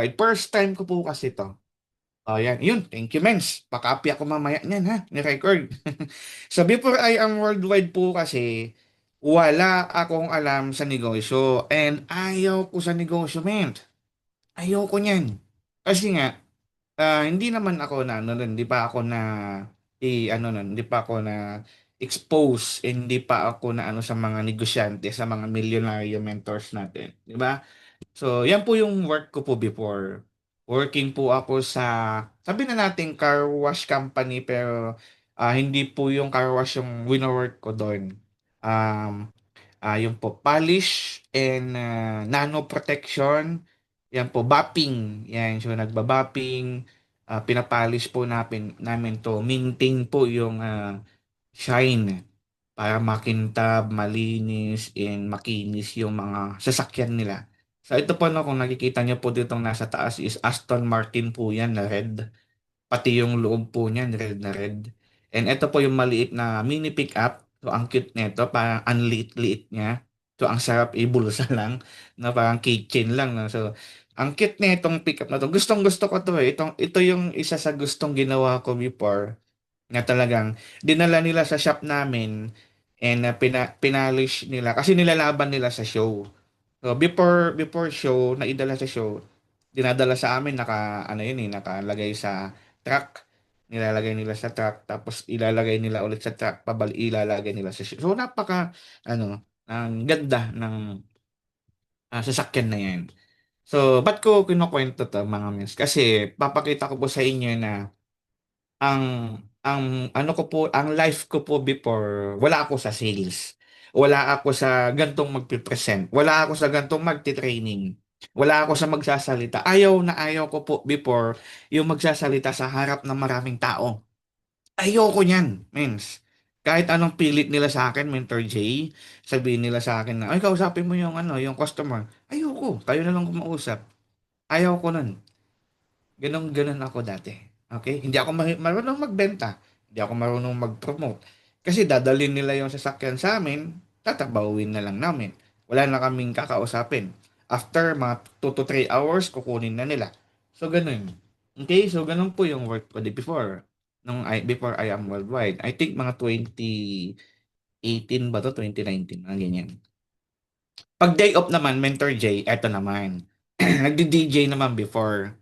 Worldwide. First time ko po kasi to. Oh, yan. Yun. Thank you, Mens. Pakapi ako mamaya niyan, ha? Ni-record. So, before I am worldwide po kasi, wala akong alam sa negosyo. And ayaw ko sa negosyo, men. Ayaw ko niyan. Kasi nga, hindi naman ako na, ano, nun, hindi pa ako na, ano nun, hindi pa ako na expose, hindi pa ako na ano sa mga negosyante, sa mga milyonaryo mentors natin. Di ba? So, yan po yung work ko po before. Working po ako sa, sabi na natin car wash company, pero hindi po yung car wash yung wino-work ko doon. Um, yung po polish and nano protection. Yan po, bapping. Yan, so nagbabapping, pinapolish po namin to. Maintain po yung shine para makintab, malinis, and makinis yung mga sasakyan nila. So ito po no, kung nakikita niyo po dito nasa taas is Aston Martin po yan na red. Pati yung loob po niyan red na red. And ito po yung maliit na mini pickup. So ang cute nito, parang ang liit-liit niya. So ang sarap ibulsa lang, na parang keychain lang. No? So ang cute nitong pickup na to. Gustong-gusto ko to eh. Ito yung isa sa gustong ginawa ko before na talagang dinala nila sa shop namin and pinalish nila kasi nilalaban nila sa show. So before show, na idala sa show, dinadala sa amin naka ano yun eh, nakalagay sa truck. Nilalagay nila sa truck tapos ilalagay nila ulit sa truck, ilalagay nila sa show. So napaka ano, ang ganda ng sasakyan na yan. So, ba't ko kinukwento to mga mins? Kasi papakita ko po sa inyo na ang ano ko po, ang life ko po before, wala ako sa sales. Wala ako sa gantong magpipresent. Wala ako sa gantong magti-training. Wala ako sa magsasalita. Ayaw ko po before yung magsasalita sa harap ng maraming tao. Ayoko niyan, mens. Kahit anong pilit nila sa akin, Mentor J, sabihin nila sa akin na, ay, kausapin mo yung ano, yung customer. Ayoko, kayo na lang kumausap. Ayaw ko nun. Ganon-ganon ako dati. Okay? Hindi ako marunong magbenta. Hindi ako marunong mag-promote. Kasi dadalhin nila yung sasakyan sa amin, tatabawin na lang namin. Wala na kaming kakausapin. After mga 2 to 3 hours, kukunin na nila. So, ganun. Okay? So, ganun po yung work ko before. Before I am worldwide. I think mga 2018 ba to? 2019. Mga ganyan. Pag day off naman, Mentor J, eto naman. Nagdi-DJ naman before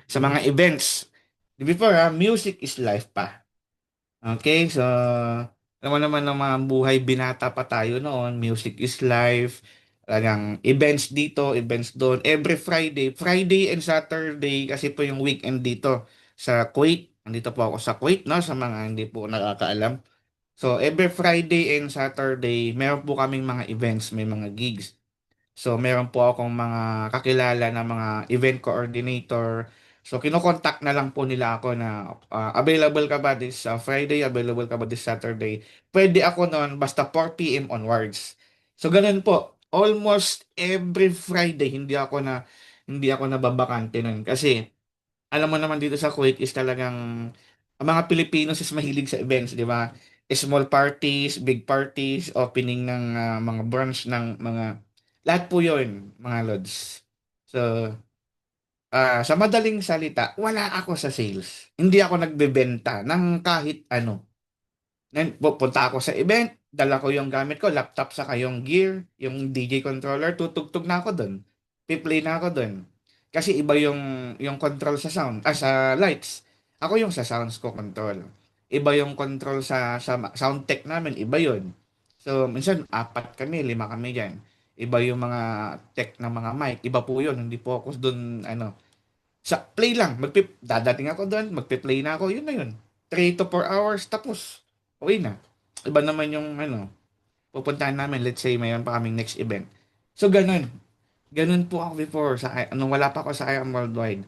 sa mga events. Before music is life pa. Okay, so alam mo naman ng mga buhay binata pa tayo noon, music is life. Talagang events dito, events doon. Every Friday, Friday and Saturday kasi po yung weekend dito sa Kuwait. Nandito po ako sa Kuwait, no? Sa mga hindi po nakakaalam. So, every Friday and Saturday, meron po kaming mga events, may mga gigs. So, meron po akong mga kakilala na mga event coordinator. So, kinokontak na lang po nila ako na available ka ba this Friday, available ka ba this Saturday. Pwede ako noon basta 4 p.m. onwards. So, ganun po. Almost every Friday, hindi ako nababakante nun. Kasi, alam mo naman dito sa Kuwait is talagang ang mga Pilipino is mahilig sa events, di ba? Small parties, big parties, opening ng mga branch ng mga lahat po 'yon, mga lods. So, sa madaling salita, wala ako sa sales. Hindi ako nagbebenta ng kahit ano. Pupunta ako sa event, dala ko yung gamit ko, laptop sa yung gear, yung DJ controller, tutugtog na ako doon. Piplay na ako doon. Kasi iba yung control sa sound, sa lights. Ako yung sa sounds ko control. Iba yung control sa sound tech namin, iba yun. So, minsan, 4 kami, 5 kami dyan. Iba yung mga tech ng mga mic, iba po yun, hindi po ako doon, ano, sa play lang, dadating ako doon, magpe-play na ako, yun na yun. 3 to 4 hours, tapos, uwi na. Iba naman yung, ano, pupuntahan namin, let's say, mayroon pa kaming next event. So, ganun. Ganun po ako before, nung wala pa ako sa I Am Worldwide.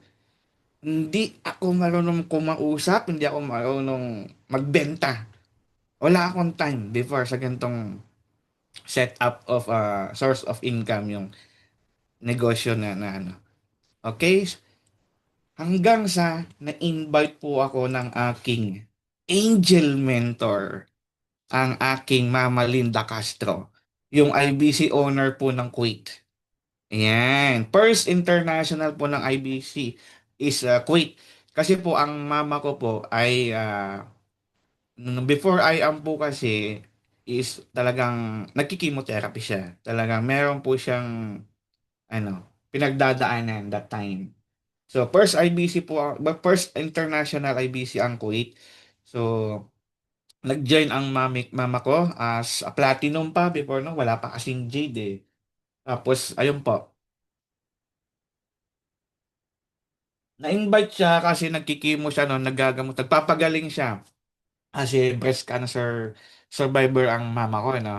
Hindi ako marunong kumausap, hindi ako marunong magbenta. Wala akong time before sa ganitong setup of source of income, yung negosyo na ano. Okay? Hanggang sa na-invite po ako ng aking angel mentor, ang aking Mama Linda Castro, yung IBC owner po ng Kuwait. Ayan. First international po ng IBC is Kuwait. Kasi po ang mama ko po ay before I am po kasi is talagang nagki-chemotherapy siya. Talagang meron po siyang ano, pinagdadaanan that time. So first IBC po, first international IBC ang Kuwait. So nag-join ang mama ko as a platinum pa before no, wala pa kasing jade eh. Tapos ayun po, na-invite siya kasi nagkikimo siya noon, nagagamot, nagpapagaling siya kasi breast cancer survivor ang mama ko, no?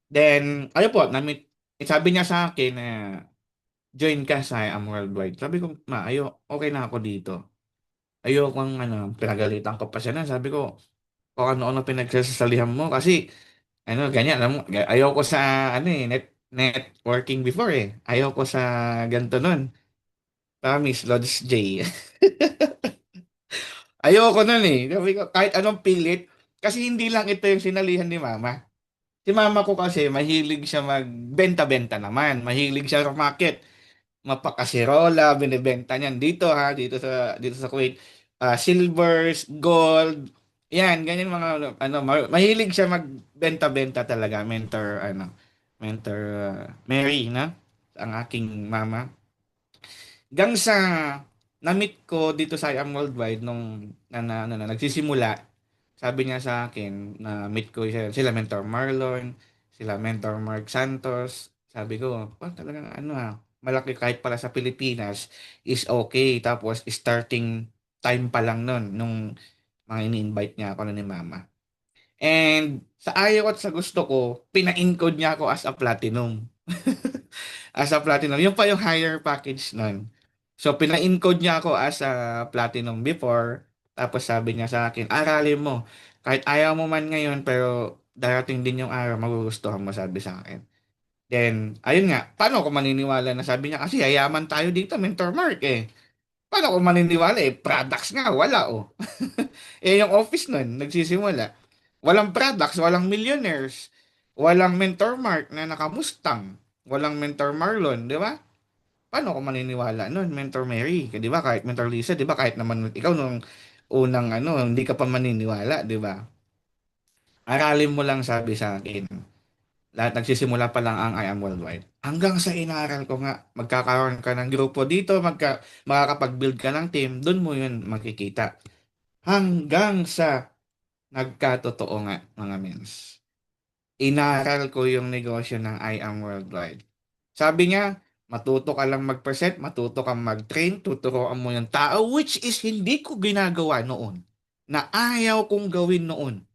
Then, ayun po, sabi niya sa akin na join ka sa I Am Worldwide. Sabi ko, ma, okay na ako dito. Ayokong pinagalitan ko pa siya na. Sabi ko, kung ano-ano pinagsasalihan mo kasi ganyan, alam mo, ayoko sa networking before eh. Ayoko sa ganito nun. Promise, Lods J. Ayoko nun eh. Sabi ko, kahit anong pilit, kasi hindi lang ito yung sinalihan ni mama. Si mama ko kasi, mahilig siya magbenta-benta naman. Mahilig siya rumakit. Mapakasirola, binibenta niyan dito ha, dito sa Kuwait. Silvers, gold, yan, ganyan mga, mahilig siya magbenta-benta talaga. Mentor Mary, na? Ang aking mama. Hanggang sa na-meet ko dito sa I Am Worldwide nung nagsisimula, sabi niya sa akin na meet ko sila Mentor Marlon, sila Mentor Mark Santos. Sabi ko, talagang malaki kahit pala sa Pilipinas is okay. Tapos starting time pa lang nun nung mga ini-invite niya ako ni Mama. And sa ayaw at sa gusto ko, pina-encode niya ako as a platinum. As a platinum. Yung pa yung higher package nun. So, pina-encode niya ako as a platinum before. Tapos sabi niya sa akin, aralin mo. Kahit ayaw mo man ngayon, pero darating din yung araw, magugustuhan mo, sabi sa akin. Then, ayun nga, paano ako maniniwala na sabi niya, kasi yayaman tayo dito, Mentor Mark eh. Paano ako maniniwala eh? Products nga, wala oh. Eh, yung office nun, nagsisimula. Walang products, walang millionaires. Walang Mentor Mark na nakamustang. Walang Mentor Marlon, di ba? Paano ako maniniwala nun? Mentor Mary, di ba? Kahit Mentor Lisa, di ba? Kahit naman ikaw nung unang hindi ka pa maniniwala, di ba? Aralin mo lang sabi sa akin. Lahat nagsisimula pa lang ang I Am Worldwide. Hanggang sa inaral ko nga, magkakaroon ka ng grupo dito, makakapag-build ka ng team, doon mo yun makikita. Hanggang sa nagkatotoo nga, mga mens. Inaral ko yung negosyo ng I Am Worldwide. Sabi niya, matuto ka lang mag-present, matuto kang mag-train, tuturuan mo yung tao, which is hindi ko ginagawa noon. Na ayaw kong gawin noon.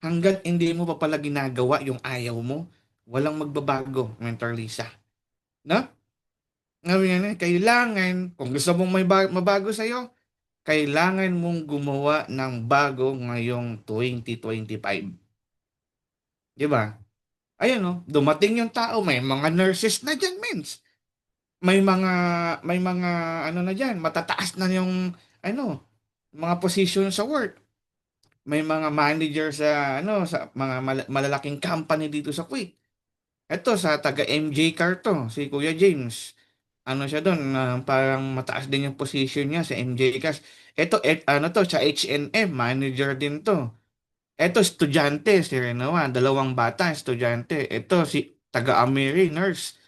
Hanggat hindi mo pa pala ginagawa yung ayaw mo, walang magbabago, Mentor Lisa. No? Ngayon kailangan, kung gusto mong mabago sa'yo, kailangan mong gumawa ng bago ngayong 2025. Di ba? Ayun, no? Dumating yung tao, may mga nurses na dyan, mens. May mga, may mga, na dyan, matataas na yung, ano, mga position sa work. May mga manager sa mga malalaking company dito sa Kuwait. Ito, sa taga MJ Carto, si Kuya James. Ano siya doon, parang mataas din yung position niya sa MJ Cash. Ito, sa H&M, manager din to. Ito, estudyante, si Renoa, dalawang bata, estudyante. Ito, si taga-Amiri, nurse.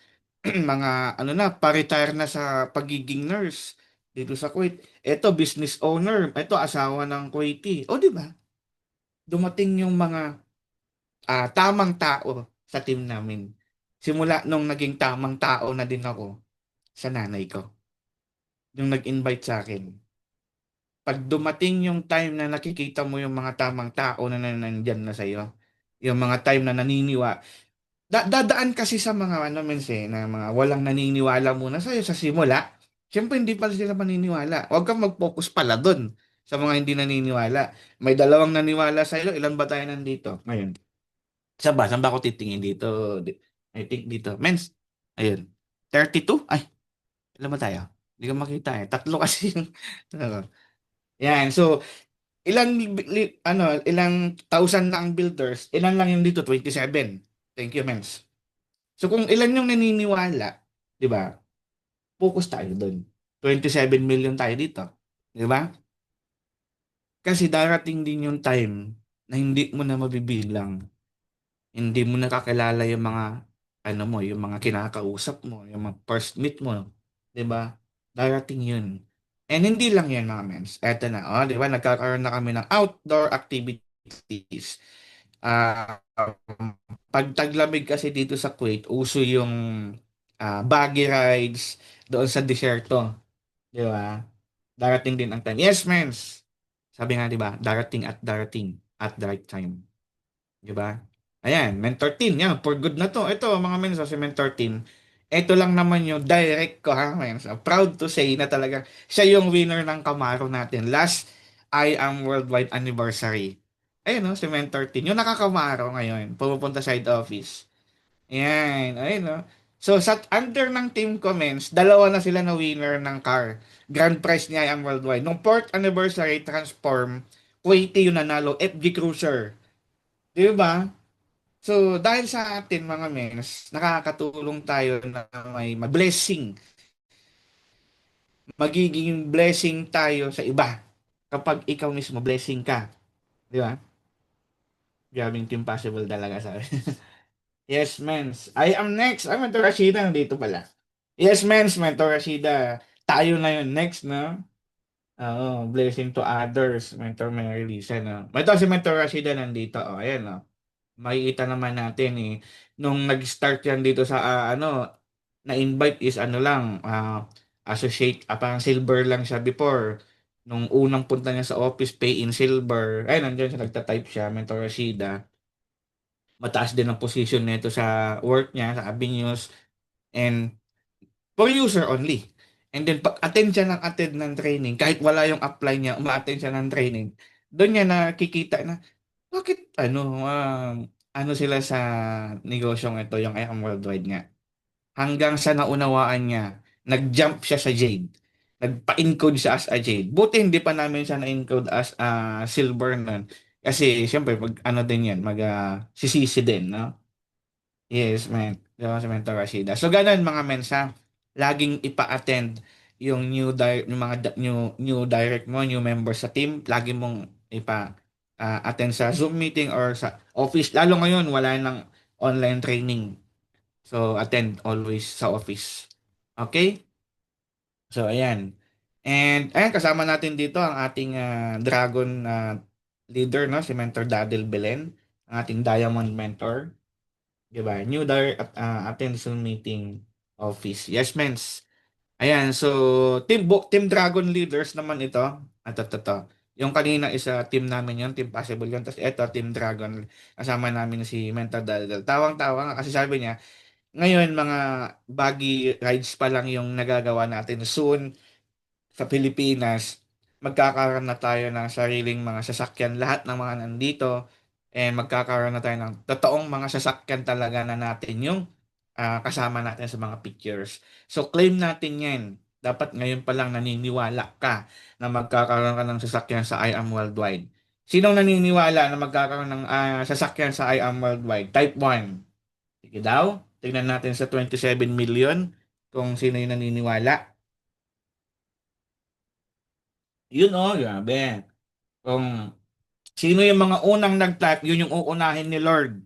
Mga, pa-retire na sa pagiging nurse dito sa Kuwait. Ito, business owner. Ito, asawa ng Kuwaiti. O, di ba? Dumating yung mga tamang tao sa team namin. Simula nung naging tamang tao na din ako sa nanay ko. Yung nag-invite sa akin. Pag dumating yung time na nakikita mo yung mga tamang tao na nandyan na sa'yo, yung mga time na dadaan kasi sa mga na mga walang naniniwala muna sa'yo sa simula. Siyempre hindi pala sila maniniwala. Huwag kang mag-focus pala dun sa mga hindi naniniwala. May dalawang naniwala sa'yo, ilan ba tayo nandito? Ngayon. Saan ba ako titingin dito? I think dito. Mens, ayun. 32? Ay, ilan ba tayo? Hindi ko makita eh. Tatlo kasi yung... Yan. So, ilang thousand na ang builders, ilan lang yung dito? 27. Thank you, Mens. So kung ilan yung naniniwala, 'di ba? Focus tayo doon. 7 million tayo dito, 'di ba? Kasi darating din yung time na hindi mo na mabibilang, hindi mo na kakilala yung mga ano mo, yung mga kinakausap mo, yung mga first meet mo, 'di ba? Darating yun. And hindi lang yan mga mens. Eto na, oh, 'di ba? Nagkakaroon na kami ng outdoor activities. Ah, pag taglamig kasi dito sa Kuwait, uso yung buggy rides doon sa disyerto, 'di ba? Darating din ang time. Yes, mens. Sabi nga 'di ba, darating at the right time, 'di ba? Ayan, Mentor Team, yan, for good na to. Ito, mga mens, si Mentor Team. Ito lang naman yung direct ko, ha, mens. Proud to say na talaga siya yung winner ng Camaro natin. Last I Am Worldwide Anniversary. Ayun, no, si Mentor Team. Yung nakakamaro ngayon, pumupunta side office. Ayan, ayun, no. So, sa under ng team comments, dalawa na sila na winner ng car. Grand prize niya I Am Worldwide. Nung 4th anniversary transform, Kuwaiti yung nanalo, FG Cruiser. Di ba? So, dahil sa atin mga mens, nakakatulong tayo na may blessing. Magiging blessing tayo sa iba kapag ikaw mismo blessing ka. Di ba? Grabing team possible talaga sa Yes, mens. I am next. Ay, Mentor Rashida, nandito pala. Yes, mens, Mentor Rashida. Tayo na yun next, no? Oo, blessing to others. Mentor Mary Lisa, no? Ito si Mentor Rashida nandito. Oh, ayan, no? Makikita naman natin eh. Nung nag-start yan dito sa na-invite is ano lang, associate, parang silver lang siya before. Nung unang punta niya sa office, pay in silver. Ay, nandiyan siya, nagta-type siya, Mentor Rashida. Mataas din ang position nito sa work niya, sa Avenues. And for user only. And then, pag attend siya ng attend ng training, kahit wala yung apply niya, uma-attend siya ng training, doon niya nakikita na, bakit ano sila sa negosyong ito, yung I Am Worldwide nga. Hanggang sa naunawaan niya, nag-jump siya sa Jade. Nagpa-encode siya as a Jade. Buti hindi pa namin siya na-encode as Silver nun. Kasi, siyempre, pag ano din yan, sisisi din, no? Yes, man. Diba si Mentor Rashida. So, ganun mga mensa. Laging ipa-attend yung yung mga new direct mo, new members sa team. Lagi mong attend sa Zoom meeting or sa office. Lalo ngayon, wala nang online training. So, attend always sa office. Okay? So, ayan. And, ayan, kasama natin dito ang ating Dragon leader, no? Si Mentor Dadel Belen, ang ating Diamond Mentor. 'Di ba? New attention meeting office. Yes, mens. Ayan, so Team Dragon leaders naman ito. Ito. Yung kanina isa team namin yun, Team Possible yun. Tapos ito, Team Dragon. Kasama namin si Mental Daldal. Tawang-tawa nga kasi sabi niya, ngayon mga buggy rides pa lang yung nagagawa natin. Soon, sa Pilipinas, magkakaroon na tayo ng sariling mga sasakyan, lahat ng mga nandito, and magkakaroon na tayo ng totoong mga sasakyan talaga na natin yung kasama natin sa mga pictures. So claim natin yan. Dapat ngayon pa lang naniniwala ka na magkakaroon ka ng sasakyan sa I Am Worldwide. Sinong naniniwala na magkakaroon ng sasakyan sa I Am Worldwide? Type 1. Sige daw. Tignan natin sa 27 million kung sino yung naniniwala. Yun oh, grabe. Kung sino yung mga unang nag-type, yun yung uunahin ni Lord.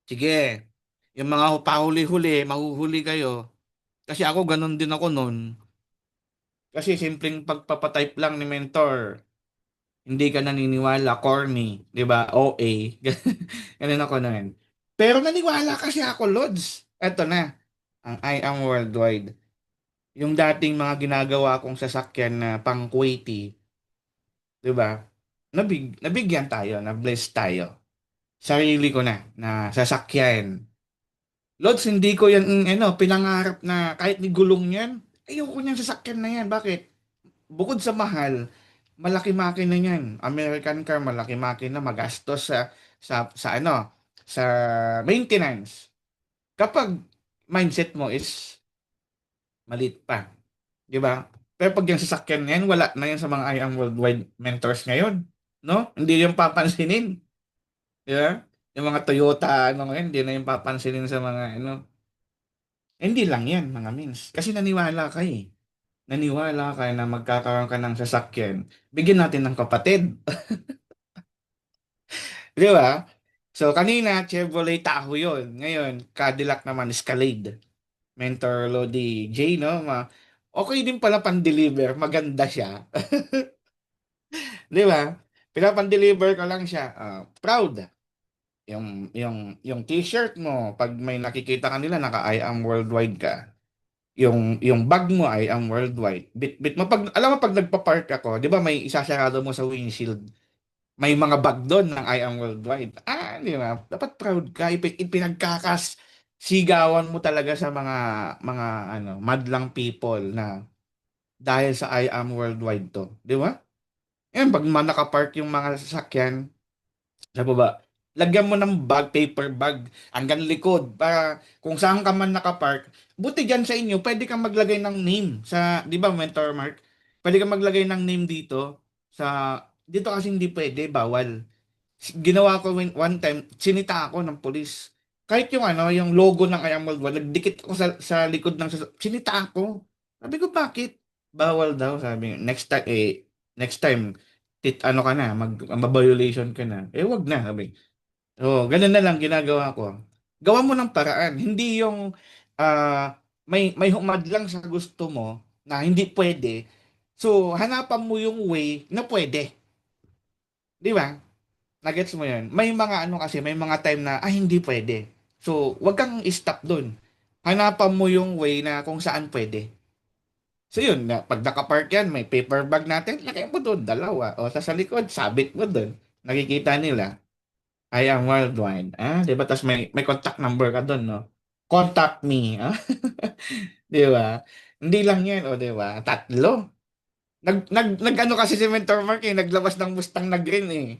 Sige. Yung mga pahuli-huli, mahuhuli kayo. Kasi ako, ganun din ako nun. Kasi simpleng pagpapatype lang ni mentor. Hindi ka naniniwala, corny. Di ba? OA. Ganun ako nun. Pero naniwala kasi ako, Lods. Eto na. Ang I Am Worldwide. Yung dating mga ginagawa kong sasakyan na pang Kuwaiti. Di ba? Nabigyan tayo, na-bless tayo. Sarili ko na sasakyan. Lods, hindi ko yan, pinangarap na kahit ni gulong yan, ayoko niyang sasakyan na yan. Bakit? Bukod sa mahal, malaki makina yan. American car, malaki makina, magastos sa maintenance. Kapag mindset mo is maliit pa, di ba? Pero pag yung sasakyan na yan, wala na yan sa mga I Am Worldwide mentors ngayon. No? Hindi yung papansinin. Di ba? Yung mga Toyota, ano ngayon, hindi na yung papansinin sa mga, ano. Hindi lang yan, mga mins. Kasi naniwala ka eh. Naniwala ka na magkakaroon ka ng sasakyan. Bigyan natin ng kapatid. Di ba? So, kanina, Chevrolet Tahoe yun. Ngayon, Cadillac naman, Escalade. Mentor Lodi J, no? Okay din pala pan-deliver. Maganda siya. Di ba? Pinapan-deliver ko lang siya. Proud. Yung t-shirt mo, pag may nakikita ka nila, naka I am worldwide ka. Yung bag mo I am worldwide. Bit mo pag alam mo pag nagpa-park ako, 'di ba may isasarado mo sa windshield. May mga bag doon ng I am worldwide. Di ba? Dapat proud ka. Ipinagkakas sigawan mo talaga sa mga ano, madlang people na dahil sa I am worldwide to, 'di ba? Yan, pag nakapark yung mga sasakyan, sa baba. Lagyan mo ng bag, paper bag, hanggang likod para kung saan ka man nakapark. Buti dyan sa inyo, pwede kang maglagay ng name sa, di ba, Mentor Mark? Pwede kang maglagay ng name dito sa, dito kasi hindi pwede, bawal. Ginawa ko one time, sinita ako ng polis. Kahit yung ano, yung logo ng I Am Worldwide, nagdikit ako sa likod ng sinita ako. Sabi ko, bakit? Bawal daw, sabi. Next time, ano ka na, ma-violation ka na. Wag na, sabi. Oo, ganun na lang ginagawa ko. Gawa mo ng paraan, hindi yung may humad lang sa gusto mo na hindi pwede. So, hanapan mo yung way na pwede. Di ba? Nagets mo yun? May mga ano kasi, may mga time na, hindi pwede. So, wag kang stop dun. Hanapan mo yung way na kung saan pwede. So yun, pag nakapark yan, may paper bag natin, lagay mo doon, dalawa. O sa likod, sabit mo doon. Nakikita nila, I am worldwide. Di ba? Tapos may contact number ka doon, no? Contact me. Di ba? Hindi lang yan, o di ba? Tatlo. Ano kasi si Mentor Mark naglabas ng Mustang na green eh.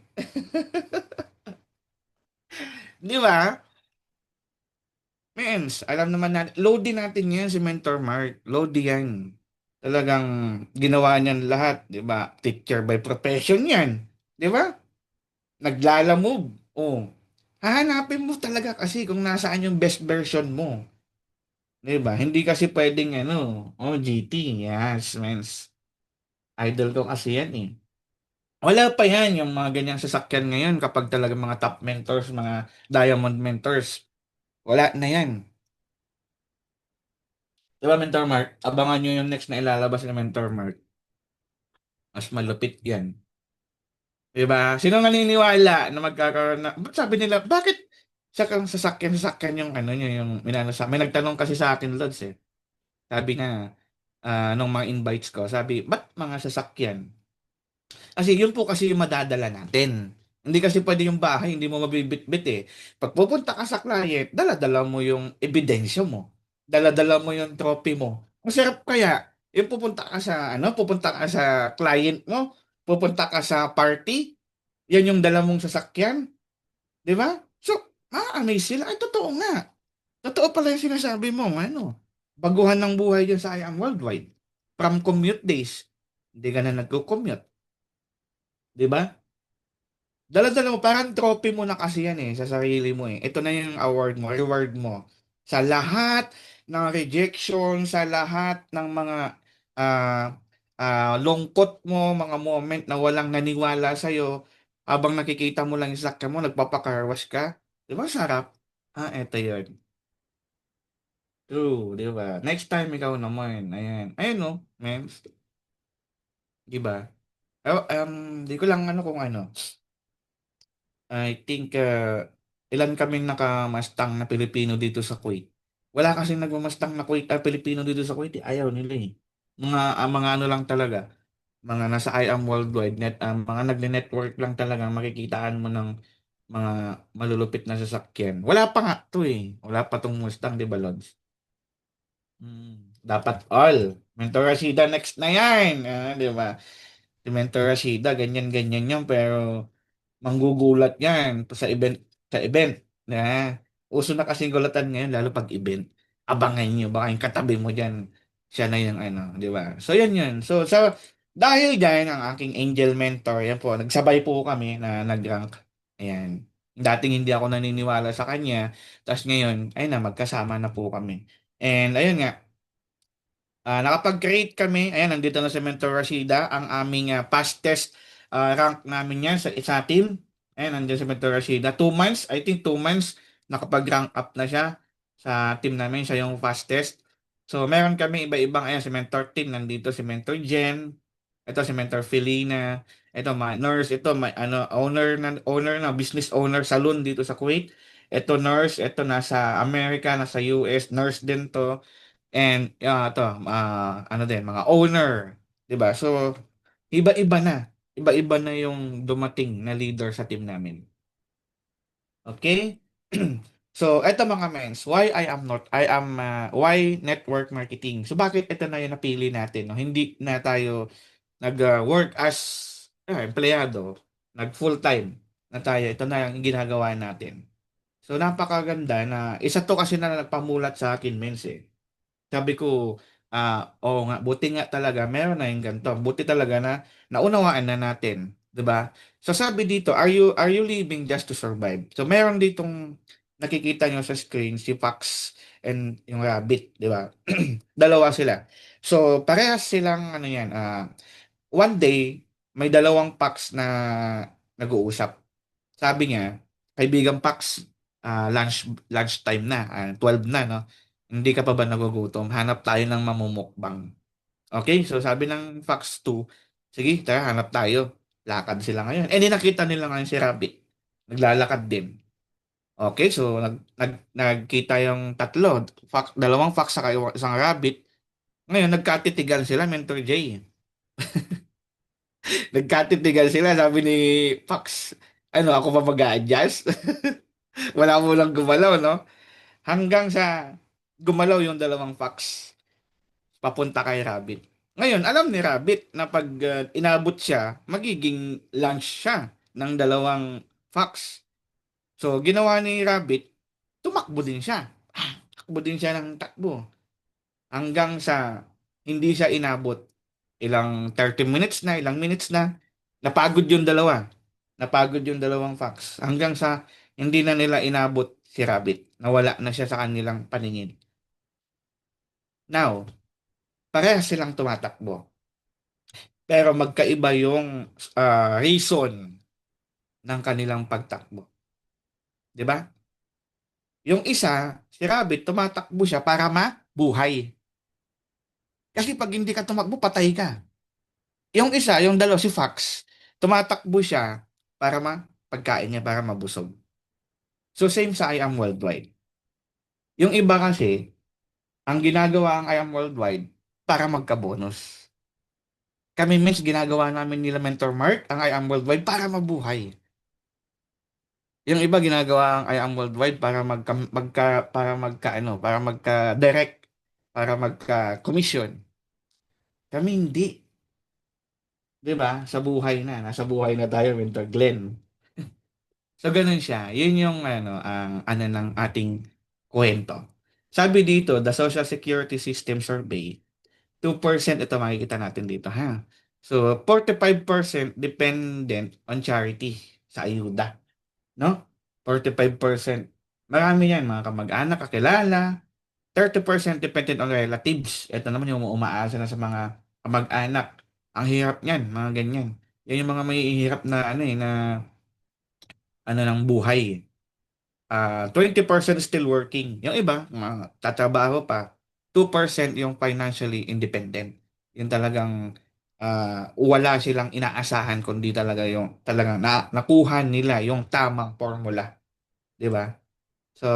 Di ba? Mens, alam naman natin, load din natin yan si Mentor Mark. Load yan. Talagang ginawa niyan lahat, di ba? Teacher by profession yan. Di ba? Naglalamove. Oh. Hahanapin mo talaga kasi kung nasaan yung best version mo. Di ba? Hindi kasi pwedeng ano, GT. Yes, mens. Idol ko kasi yan eh. Wala pa yan yung mga ganyang sasakyan ngayon kapag talaga mga top mentors, mga diamond mentors. Wala na yan. Di ba, Mentor Mark? Abangan nyo yung next na ilalabas ni Mentor Mark. Mas malupit yan. Di ba? Sino naniniwala na magkakaroon na... Ba't sabi nila, bakit sa kang sasakyan yung ano nyo, yung minano sa... May nagtanong kasi sa akin, Lods eh. Sabi nga, nung mga invites ko, sabi, ba't mga sasakyan? Kasi yun po kasi yung madadala natin. Hindi kasi pwede yung bahay, hindi mo mabibitbit eh. Pag pupunta ka sa client, dala-dala mo yung ebidensya mo. Dala-dala mo yung trophy mo. Masarap kaya, yung pupunta ka sa client mo, pupunta ka sa party, yan yung dala mong sasakyan, di ba? So, ma-amaze sila. Ay, totoo nga. Totoo pala yung sinasabi mo, ano. Baguhan ng buhay dyan sa I Am Worldwide. From commute days, hindi ka na nagko-commute. Di ba? Dala-dala mo, parang trophy mo na kasi yan eh, sa sarili mo eh. Ito na yung award mo, reward mo. Sa lahat ng rejection, sa lahat ng mga ah lungkot mo, mga moment na walang naniwala sa'yo, habang nakikita mo lang yung sakya mo, nagpapakarwas ka. Di ba sarap? Eto yun. True, di ba? Next time ikaw naman. Ayan. Ayan no, men. Di ba? Di ko lang ano kung ano. I think ilan kaming naka-Mustang na Pilipino dito sa Kuwait. Wala kasing nagma-Mustang na Pilipino dito sa Kuwait. Ayaw nila eh. Mga ano lang talaga. Mga nasa I am worldwide. Mga nagne-network lang talaga. Makikitaan mo ng mga malulupit na sasakyan. Wala pa nga to eh. Wala pa tong Mustang, di ba, Lods? Dapat all. Mentor Rashida next na yan. Di ba? Si Mentor Rashida, ganyan-ganyan yan. Pero manggugulat yan sa event na uso na kasing gulatan ngayon lalo pag event. Abangan nyo, baka yung katabi mo dyan, siya na yung ano, di ba? So yan yun. So dahil dyan ang aking angel mentor, yan po, nagsabay po kami na nag-rank. Ayan. Dating hindi ako naniniwala sa kanya, ta's ngayon, ayun na, magkasama na po kami. And ayun nga, nakapag-create kami, ayan, nandito na si Mentor Rashida, ang aming fastest rank namin yan sa team. Ayan, nandiyan si Mentor Rashida. 2 months, I think 2 months, nakapag-rank up na siya sa team namin, siya yung fastest. So, meron kami iba-ibang, ayan, si Mentor Team, nandito si Mentor Jen, ito si Mentor Felina, ito mga nurse, ito may ano owner na business owner salon dito sa Kuwait. Ito nurse, ito nasa America, nasa US, nurse din to. And ano din, mga owner, 'di ba? So, iba-iba na. Iba-iba na yung dumating na leader sa team namin. Okay? So, eto mga mens, why network marketing? So, bakit ito na yung napili natin, no? Hindi na tayo nag-work as empleyado, nag full-time na tayo. Ito na yung ginagawa natin. So, napakaganda na isa to kasi na nagpamulat sa akin, mens eh. Sabi ko, oo nga, buti nga talaga, meron na yung ganito. Buti talaga na naunawaan na natin, 'di ba? So sabi dito, are you living just to survive? So meron ditong nakikita nyo sa screen si Fox and yung rabbit, 'di ba? Dalawa sila. So parehas silang ano 'yan, one day may dalawang Fox na nag-uusap. Sabi niya, kaibigang Pax, lunch time na, 12 na, no? Hindi ka pa ba nagugutom? Hanap tayo ng mamumukbang. Okay, so sabi ng Fox 2, sige, tara, hanap tayo. Lakad sila ngayon. Eh, di nakita nila ngayon si Rabbit. Naglalakad din. Okay, so nagkita yung tatlo, dalawang Fox sa isang Rabbit. Ngayon, nagkatitigan sila, Mentor J. Nagkatitigan sila, sabi ni Fox, ano, ako pa mag-a-adjust? Wala mo lang gumalaw, no? Hanggang sa gumalaw yung dalawang fox papunta kay Rabbit. Ngayon, alam ni Rabbit na pag inabot siya, magiging lunch siya ng dalawang fox. So, ginawa ni Rabbit, tumakbo din siya. Takbo din siya ng takbo. Hanggang sa hindi siya inabot. Ilang 30 minutes na, ilang minutes na. Napagod yung dalawa. Napagod yung dalawang fox. Hanggang sa hindi na nila inabot si Rabbit. Nawala na siya sa kanilang paningin. Now, parehas silang tumatakbo. Pero magkaiba yung reason ng kanilang pagtakbo. 'Di ba? Yung isa, si Rabbit, tumatakbo siya para mabuhay. Kasi pag hindi ka tumakbo, patay ka. Yung isa, yung dalawa, si Fox, tumatakbo siya para pagkain niya, para mabusog. So same sa I Am Worldwide. Yung iba kasi, ang ginagawa ang I Am Worldwide para magka-bonus. Kami means ginagawa namin nila Mentor Mark, ang I Am Worldwide para mabuhay. Yung iba ginagawa ang I Am Worldwide para para magka-direct, para magka-commission. Kami hindi, 'di ba? Sa buhay na, nasa buhay na tayo, Mentor Glenn. So ganun siya. Yun yung ano ng ating kwento. Sabi dito, the Social Security System Survey, 2% ito makikita natin dito, ha. So 45% dependent on charity sa ayuda, no? 45%. Marami yan, mga kamag-anak, kakilala. 30% dependent on relatives. Ito naman yung umaasa na sa mga kamag-anak. Ang hirap niyan, mga ganyan. Yan yung mga may hirap na ng buhay. 20% still working. Yung iba, mga tatrabaho pa. 2% yung financially independent. Yung talagang wala silang inaasahan kundi talaga yung talagang nakuha nila yung tamang formula. 'Di ba? So,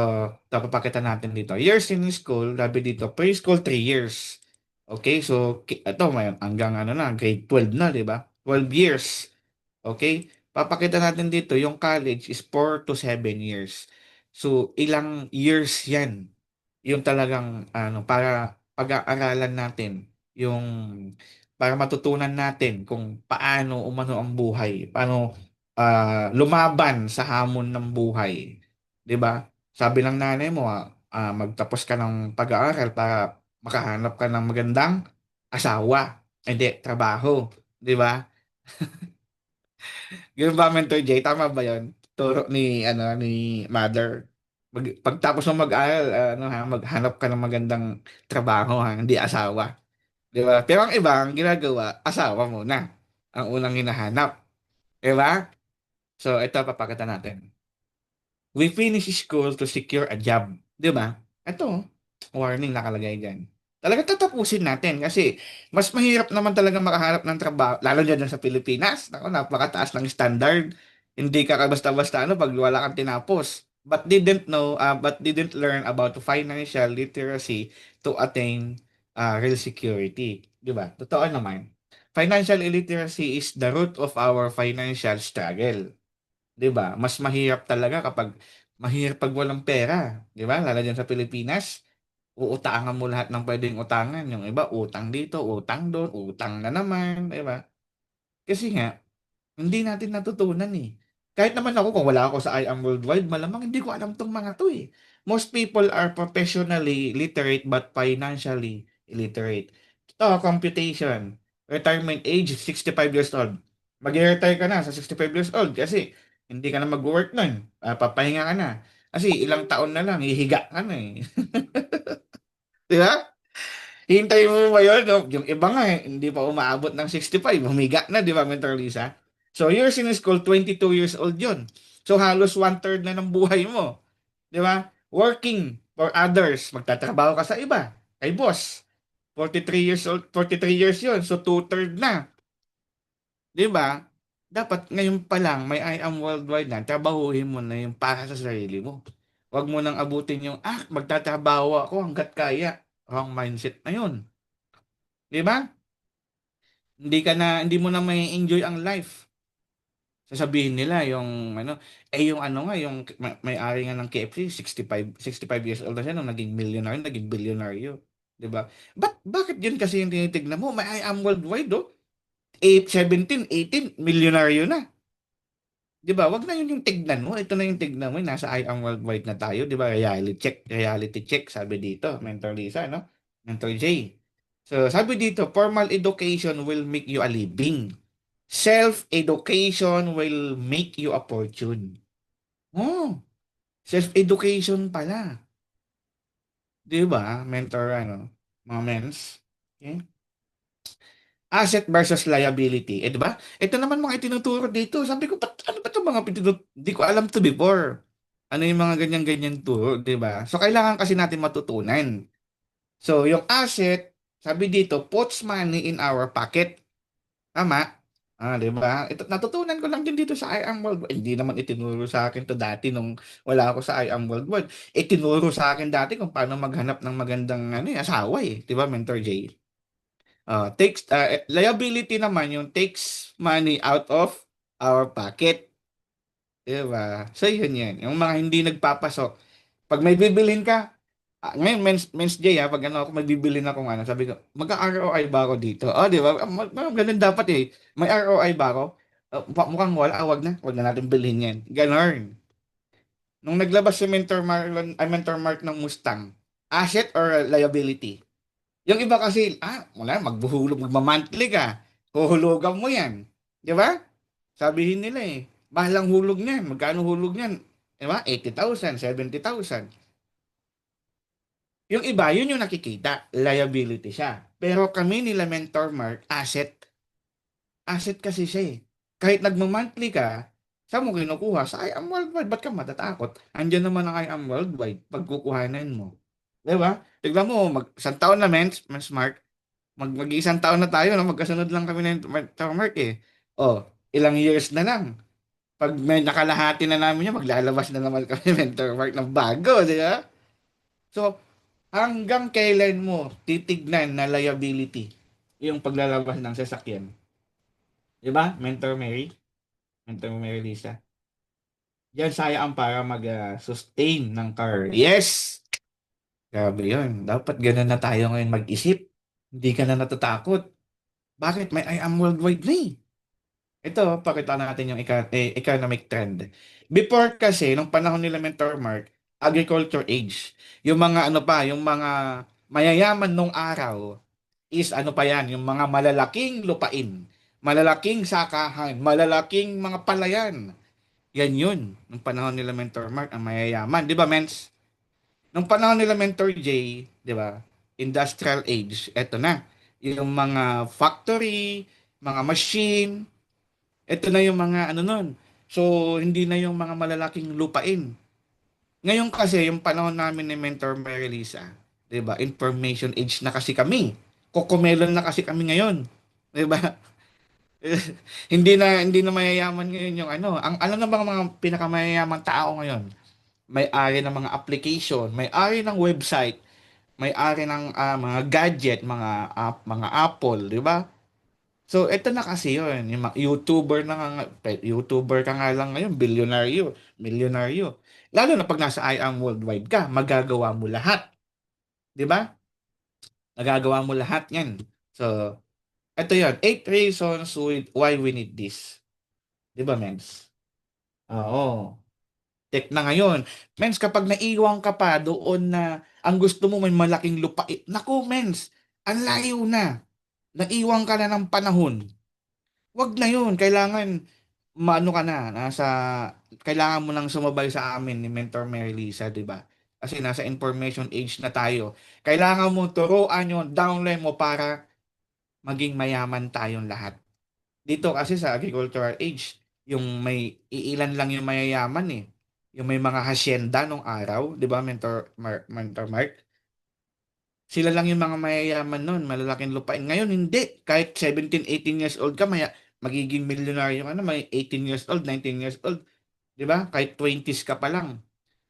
papakita natin dito. Years in school, sabi dito, preschool 3 years. Okay, so ito may hanggang ano na, grade 12 na, 'di ba? 12 years. Okay? Papakita natin dito, yung college is 4 to 7 years. So, ilang years 'yan? Yung talagang para pag-aaralan natin yung para matutunan natin kung paano umano ang buhay, paano lumaban sa hamon ng buhay, 'di ba? Sabi ng nanay mo, magtapos ka ng pag-aaral para makahanap ka ng magandang asawa, hindi trabaho, 'di ba? Ganun ba, Mentor Jay? Tama ba 'yon? turo ni mother. Pagtapos mo mag-aral, maghanap ka ng magandang trabaho ha, hindi asawa. 'Di ba? Pero ang iba, ang ginagawa, asawa muna ang unang hinahanap. 'Di ba? So, ito papakita natin. We finish school to secure a job. 'Di ba? Ito, warning nakalagay diyan. Talaga tatapusin natin kasi mas mahirap naman talaga makahanap ng trabaho, lalo dyan sa Pilipinas. Naku, napakataas ng standard. Hindi ka basta-basta pag wala kang tinapos. But didn't learn about financial literacy to attain real security. 'Di ba? Totoo naman. Financial illiteracy is the root of our financial struggle. 'Di ba? Mas mahirap talaga kapag mahirap pag walang pera, 'di ba? Lalo diyan sa Pilipinas, uutangan mo lahat ng pwedeng utangan. Yung iba utang dito, utang doon, utang na naman, 'di ba? Kasi nga hindi natin natutunan eh. Kahit naman ako kung wala ako sa I Am Worldwide, malamang hindi ko alam tong mga 'to eh. Most people are professionally literate but financially illiterate. Ito, computation. Retirement age, 65 years old. Mag-retire ka na sa 65 years old kasi hindi ka na mag-work nun. Papahinga ka na. Kasi ilang taon na lang, hihiga ka na eh. Di ba? Hintayin mo ba yun? No? Yung iba nga eh, hindi pa umaabot ng 65, humiga na, di ba, Mentor Lisa? So, years in school, 22 years old yun. So, halos one-third na ng buhay mo. Di ba? Working for others. Magtatrabaho ka sa iba. Kay boss. 43 years old, 43 years yun. So, two-third na. Di ba? Dapat ngayon pa lang, may I am worldwide na, trabahuhin mo na yung para sa sarili mo. Huwag mo nang abutin yung, magtatrabaho ako hanggat kaya. Wrong mindset na yun. Di ba? Hindi mo na may enjoy ang life. Sasabihin nila yung yung nga yung may-ari nga ng KFC 65 years old na siya nung naging millionaire, naging bilyonaryo, 'di ba? Bakit yun kasi yung tinitignan mo? May I am worldwide 17, 18 milyonaryo na. 'Di ba? Wag na yun yung tignan mo. Ito na yung tignan mo. Nasa I am worldwide na tayo, 'di ba? Reality check sabi dito, Mentor Lisa, no? Mentor J. So, sabi dito, formal education will make you a living. Self-education will make you a fortune. Oh, self-education pala. 'Di ba? Mentor, mga mens. Okay? Asset versus liability. 'Di ba? Ito naman mga itinuturo dito. Sabi ko, ano ba 'tong mga pinuturo? Di ko alam to before. Ano yung mga ganyan-ganyan turo, 'di ba? So, kailangan kasi natin matutunan. So, yung asset, sabi dito, puts money in our pocket. Tama? 'Di ba? Ito natutunan ko lang din dito sa I Am Worldwide. Hindi naman itinuro sa akin 'to dati nung wala ako sa I Am Worldwide. Itinuro sa akin dati kung paano maghanap ng magandang asawa eh, 'di ba, Mentor Jay? Liability naman yung takes money out of our pocket, 'di ba? So yun yan, yung mga hindi nagpapasok. Pag may bibilhin ka, ngayon, Men's Day, pag ako, may bibilhin akong sabi ko, magka-ROI ba ako dito? Oh, di ba? Ganun dapat eh. May ROI ba ako? Mukhang wala, wag na natin bilhin yan. Ganon. Nung naglabas si Mentor Mark ng Mustang, asset or liability? Yung iba kasi, wala, magma-monthly ka. Huhulugan mo yan. Di ba? Sabihin nila eh, mahal ang hulog niyan. Magkano hulog niyan? Di ba? 80,000, 70,000. Yung iba, yun yung nakikita, liability siya. Pero kami nila Mentor Mark, asset. Asset kasi siya eh. Kahit nagma-monthly ka, saan mo kinukuha? Sa I Am Worldwide. Ba't ka matatakot? Andiyan naman ang I Am Worldwide. Pagkukuhanan mo. Di ba? Tignan mo, isang taon na, Mens Mark. Mag-isang taon na tayo, no? Magkasunod lang kami ng Mentor Mark eh. Oh, ilang years na lang. Pag may nakalahati na namin yan, maglalabas na naman kami Mentor Mark ng bago, di ba? So, hanggang kailan mo titignan na liability yung paglalabas ng sasakyan? 'Di ba? Mentor Mary, Mentor Mary Lisa. Yan sayang para mag-sustain ng car. Yes! Grabe yun. Dapat ganun na tayo ngayon mag-isip. Hindi ka na natatakot. Bakit? May I am worldwide na eh. Ito, pakita natin yung economic trend. Before kasi, nung panahon nila Mentor Mark, agriculture age. Yung mga yung mga mayayaman nung araw is pa yan, yung mga malalaking lupain, malalaking sakahan, malalaking mga palayan. Yan yun. Nung panahon nila Mentor Mark, ang mayayaman. Di ba, Mens? Nung panahon nila Mentor J, di ba? Industrial age, eto na. Yung mga factory, mga machine, eto na yung mga ano nun. So, hindi na yung mga malalaking lupain. Ngayon kasi, yung panahon namin ni Mentor Mary Lisa, di ba? Information age na kasi kami. Kokomelon na kasi kami ngayon. Di ba? Hindi na mayayaman ngayon yung ano. Ang ano na bang mga pinakamayayamang tao ngayon? May-ari ng mga application, may-ari ng website, may-ari ng mga gadget, mga Apple, di ba? So, ito na kasi yun. Yung mga YouTuber na nga, YouTuber ka nga lang ngayon, bilyonaryo, milyonaryo. Lalo na pag nasa I am worldwide ka, magagawa mo lahat. Di ba? Magagawa mo lahat yan. So, ito yun. 8 reasons why we need this. Di ba, Mens? Oo. Tek na ngayon. Mens, kapag naiwan ka pa doon na ang gusto mo may malaking lupain. Naku, Mens, ang layo na. Naiwan ka na ng panahon. Wag na yun. Kailangan, maano ka na, kailangan mo nang sumabay sa amin ni Mentor Mary Lisa, di ba? Kasi nasa information age na tayo. Kailangan mo turuan yung downline mo para maging mayaman tayong lahat. Dito kasi sa agricultural age, yung may iilan lang yung mayayaman eh. Yung may mga hacienda nung araw, 'di ba, Mentor Mark? Sila lang yung mga mayayaman noon, malalaking lupain. Ngayon hindi, kahit 17, 18 years old ka, magiging milyonaryo ka na, may 18 years old, 19 years old, 'di ba? Kahit 20s ka pa lang.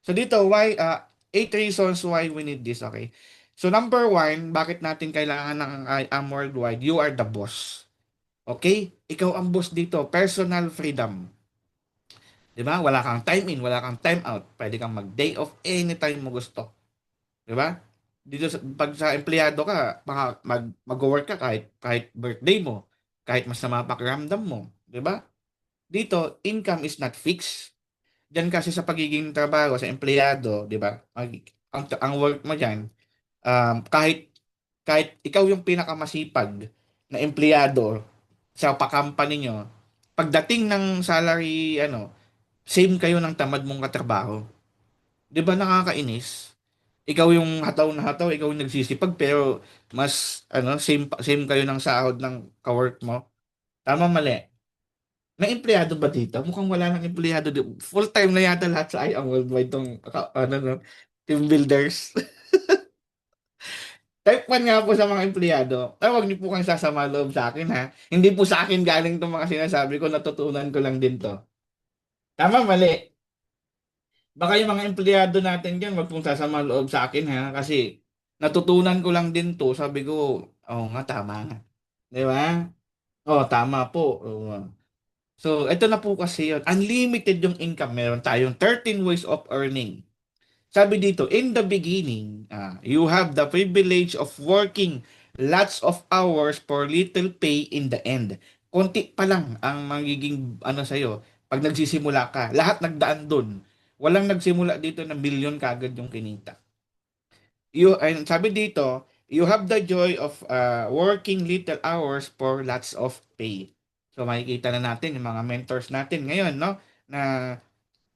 So dito, 8 reasons why we need this, okay? So number one, bakit natin kailangan ng worldwide? You are the boss. Okay? Ikaw ang boss dito. Personal freedom. 'Di ba? Wala kang time in, wala kang time out. Pwede kang mag-day off anytime mo gusto. 'Di ba? Dito pag sa empleyado ka, mag-work ka kahit birthday mo, kahit masama pakiramdam mo, 'di ba? Dito, income is not fixed. Diyan kasi sa pagiging trabaho sa empleyado, 'di ba? Ang work mo diyan, kahit ikaw yung pinakamasipag na empleyado sa pa-company nyo, pagdating ng salary, same kayo ng tamad mong katrabaho. Di ba nakakainis? Ikaw yung hataw na hataw, ikaw yung nagsisipag, pero same kayo ng sahod ng kawork mo. Tama, mali. May empleyado ba dito? Mukhang wala nang empleyado dito. Full-time na yata lahat sa IAM Worldwide tong, no, team builders. Type 1 nga po sa mga empleyado. Huwag niyo po kang sasama loob sa akin, ha. Hindi po sa akin galing 'tong mga sinasabi ko, natutunan ko lang din 'to. Tama, mali. Baka yung mga empleyado natin diyan, wag pong sasama loob sa akin, ha, kasi natutunan ko lang din 'to. Sabi ko, oo nga, tama nga. 'Di ba? Oo, tama po. Oo. So, ito na po kasi yun. Unlimited yung income. Meron tayong 13 ways of earning. Sabi dito, in the beginning, you have the privilege of working lots of hours for little pay in the end. Konti pa lang ang magiging sa'yo pag nagsisimula ka. Lahat nagdaan dun. Walang nagsimula dito na milyon kagad yung kinita. And sabi dito, you have the joy of working little hours for lots of pay. So makikita na natin yung mga mentors natin ngayon, no? Na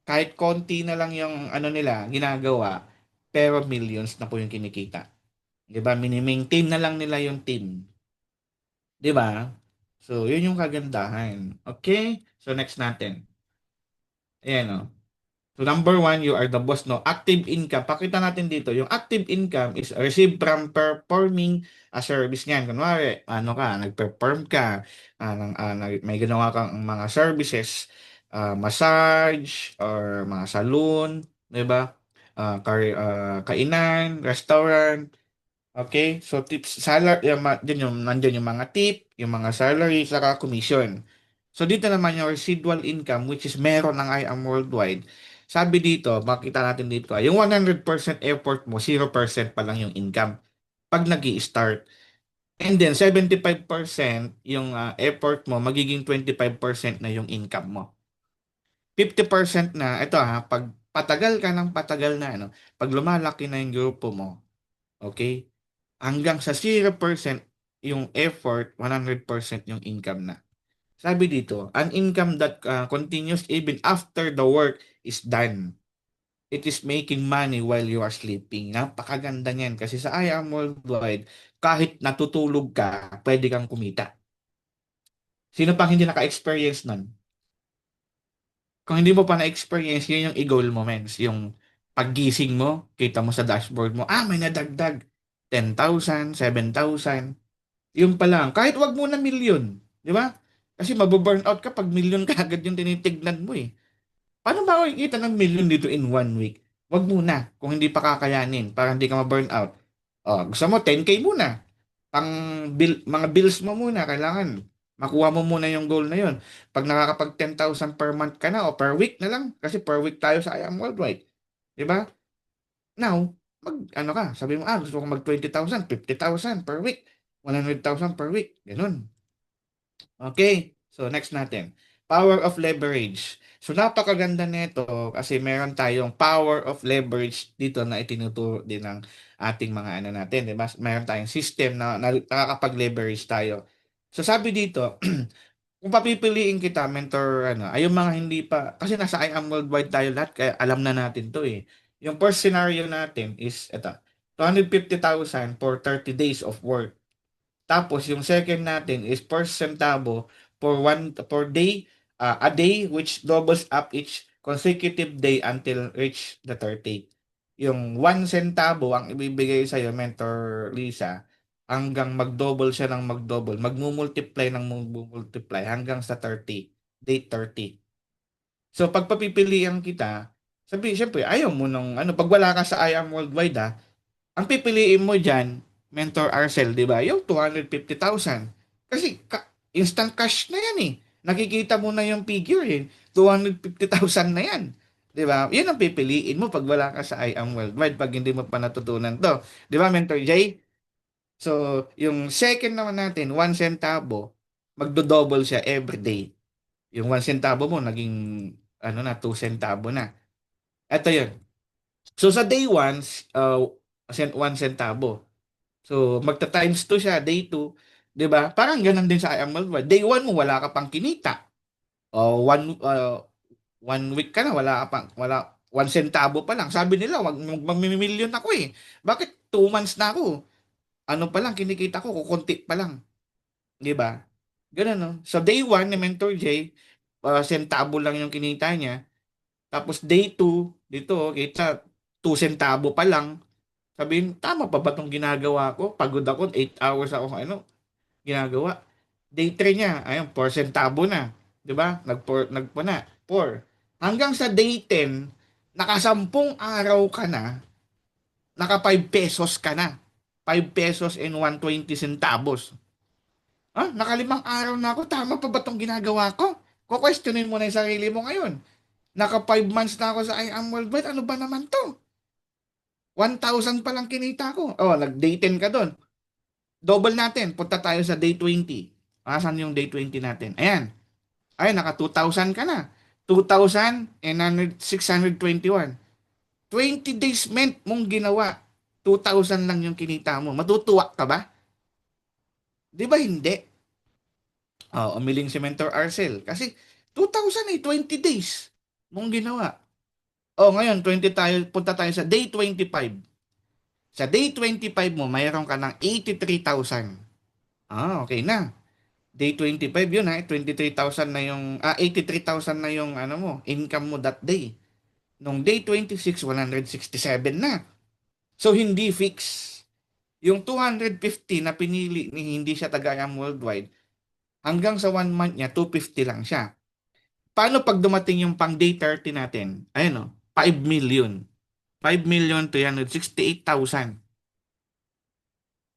kahit konti na lang yung nila ginagawa, pero millions na po yung kinikita. 'Di ba? Mini-maintain na lang nila yung team. 'Di ba? So, yun yung kagandahan. Okay? So, next natin. Ayan, oh. So, number one, you are the boss, no? Active income. Pakita natin dito. Yung active income is received from performing a service niyan. Kunwari, nag-perform ka, may ginawa kang mga services, massage, or mga salon, di ba? Kainan, restaurant, okay? So, tips, salary, nandyan yung mga tip, yung mga salary, saka commission. So, dito naman yung residual income, which is meron ng I am worldwide. Sabi dito, makita natin dito, yung 100% effort mo, 0% pa lang yung income pag nag start. And then, 75% yung effort mo, magiging 25% na yung income mo. 50% na, ito pag patagal ka ng patagal na, pag lumalaki na yung grupo mo, okay? Hanggang sa 0% yung effort, 100% yung income na. Sabi dito, an income that continues even after the work is done. It is making money while you are sleeping. Napakaganda niyan kasi sa I Am Worldwide, kahit natutulog ka, pwede kang kumita. Sino pang hindi naka-experience nun? Kung hindi mo pa na-experience, yun yung i-goal mo, mens. Yung paggising mo, kita mo sa dashboard mo, may nadagdag. 10,000, 7,000. Yun pa lang. Kahit wag mo na milyon. Di ba? Kasi mababurn out ka pag milyon ka agad yung tinitignan mo eh. Paano ba ako kikita ng million dito in 1 week? Wag muna kung hindi pa kakayanin para hindi ka ma-burn out. Gusto mo 10K muna. Pang mga bills mo muna kailangan. Makuha mo muna yung goal na yun. Pag nakakapag 10,000 per month ka na o per week na lang kasi per week tayo sa I Am Worldwide. 'Di ba? Now, ano ka, sabi mo, gusto ko mag 20,000, 50,000 per week, 100,000 per week. Ganun. Okay, so next natin. Power of leverage. So napakaganda nito kasi meron tayong power of leverage dito na itinuturo din ng ating mga ano natin, 'di ba? Meron tayong system na nakakapag-leverage tayo. So sabi dito, kung papipiliin kita mentor ano, ay yung mga hindi pa kasi nasa I Am Worldwide tayo lahat kaya alam na natin 'to eh. Yung first scenario natin is ito, 250,000 for 30 days of work. Tapos yung second natin is per centavo per day, a day which doubles up each consecutive day until reach the 30. Yung 1 centavo ang ibibigay sa iyo, Mentor Lisa, hanggang mag-double siya ng mag-double, magmumultiply ng magmumultiply hanggang sa 30, day 30. So pag papipilian kita, sabi, syempre, ayaw mo nung ano, pag wala ka sa I Am Worldwide ang pipiliin mo diyan, Mentor Arcel, 'di ba? Yung 250,000. Kasi instant cash na 'yan eh. Nakikita mo na yung figure eh. 250,000 na 'yan. 'Di ba? 'Yun ang pipiliin mo pag wala ka sa I Am Worldwide pag hindi mo pa natutunan 'to. 'Di ba, Mentor Jay? So, yung second naman natin, 1 centavo, magdo-double siya every day. Yung 1 centavo mo naging ano na 2 centavo na. Ito 'yun. So sa day 1, 1 centavo. So, magta-times 2 siya, day 2, 'di ba? Parang ganoon din sa IML. Day 1 mo wala ka pang kinita. O 1 week ka na wala 1 centavo pa lang. Sabi nila, wag magmimilyon ako eh. Bakit 2 months na ako? Ano pa lang kinikita ko, kukunti pa lang, 'di ba? Ganun no. So day 1 ni Mentor J, centavo lang yung kinita niya. Tapos day 2, dito kita 2 centavo pa lang. Sabihin, tama pa ba 'tong ginagawa ko? Pagod ako, 8 hours ako ano, ginagawa. Day 3 niya, ayun, 4 centavo na. 'Di ba? Nagpo na, 4. Hanggang sa day 10, nakasampung araw ka na, naka 5 pesos ka na. 5 pesos and 120 centavos. Nakalimang araw na ako, tama pa ba 'tong ginagawa ko? Ko-questionin mo na 'yung sarili mo ngayon. Naka 5 months na ako sa I Am Worldwide, ano ba naman 'to? 1,000 pa lang kinita ko. Nag-day 10 ka doon. Double natin. Punta tayo sa day 20. Asan yung day 20 natin? Ayan. Ay, naka 2,000 ka na. 2,621. 20 days meant mong ginawa. 2,000 lang yung kinita mo. Matutuwa ka ba? Di ba hindi? Umiling si Mentor Arcel. Kasi 2,000 20 days mong ginawa. Ngayon, 20 tayo, punta tayo sa day 25. Sa day 25 mo, mayroon ka ng 83,000. Okay na. Day 25 yun 23,000 na yung, 83,000 na yung ano mo, income mo that day. Nung day 26, 167 na. So, hindi fix. Yung 250 na pinili ni hindi siya tagayang worldwide, hanggang sa 1 month niya, 250 lang siya. Paano pag dumating yung pang day 30 natin? Ayun 5 million. 5,368,000.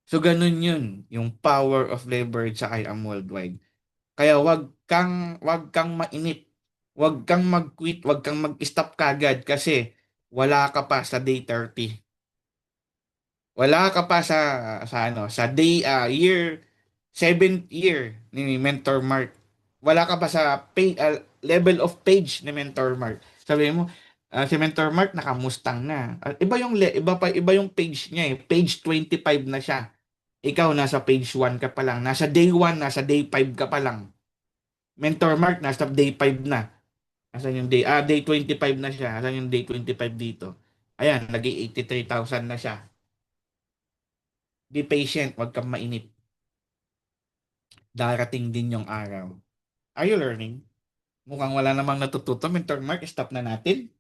So, ganun yun, yung power of leverage sa I Am Worldwide. Kaya wag kang mainip. Wag kang mag-quit, wag kang mag-stop kagad kasi wala ka pa sa day 30. Wala ka pa sa year 7th year ni Mentor Mark. Wala ka pa sa level of page ni Mentor Mark. Sabi mo, si Mentor Mark naka-Mustang na. Iba yung page niya eh. Page 25 na siya. Ikaw nasa page 1 ka pa lang. Nasa day 1, nasa day 5 ka pa lang. Mentor Mark, nasa day 5 na. Asan yung day 25 na siya. Asan yung day 25 dito? Ayan, naging 83,000 na siya. Be patient, wag kang mainip. Darating din yung araw. Are you learning? Mukhang wala namang natututo. Mentor Mark, stop na natin.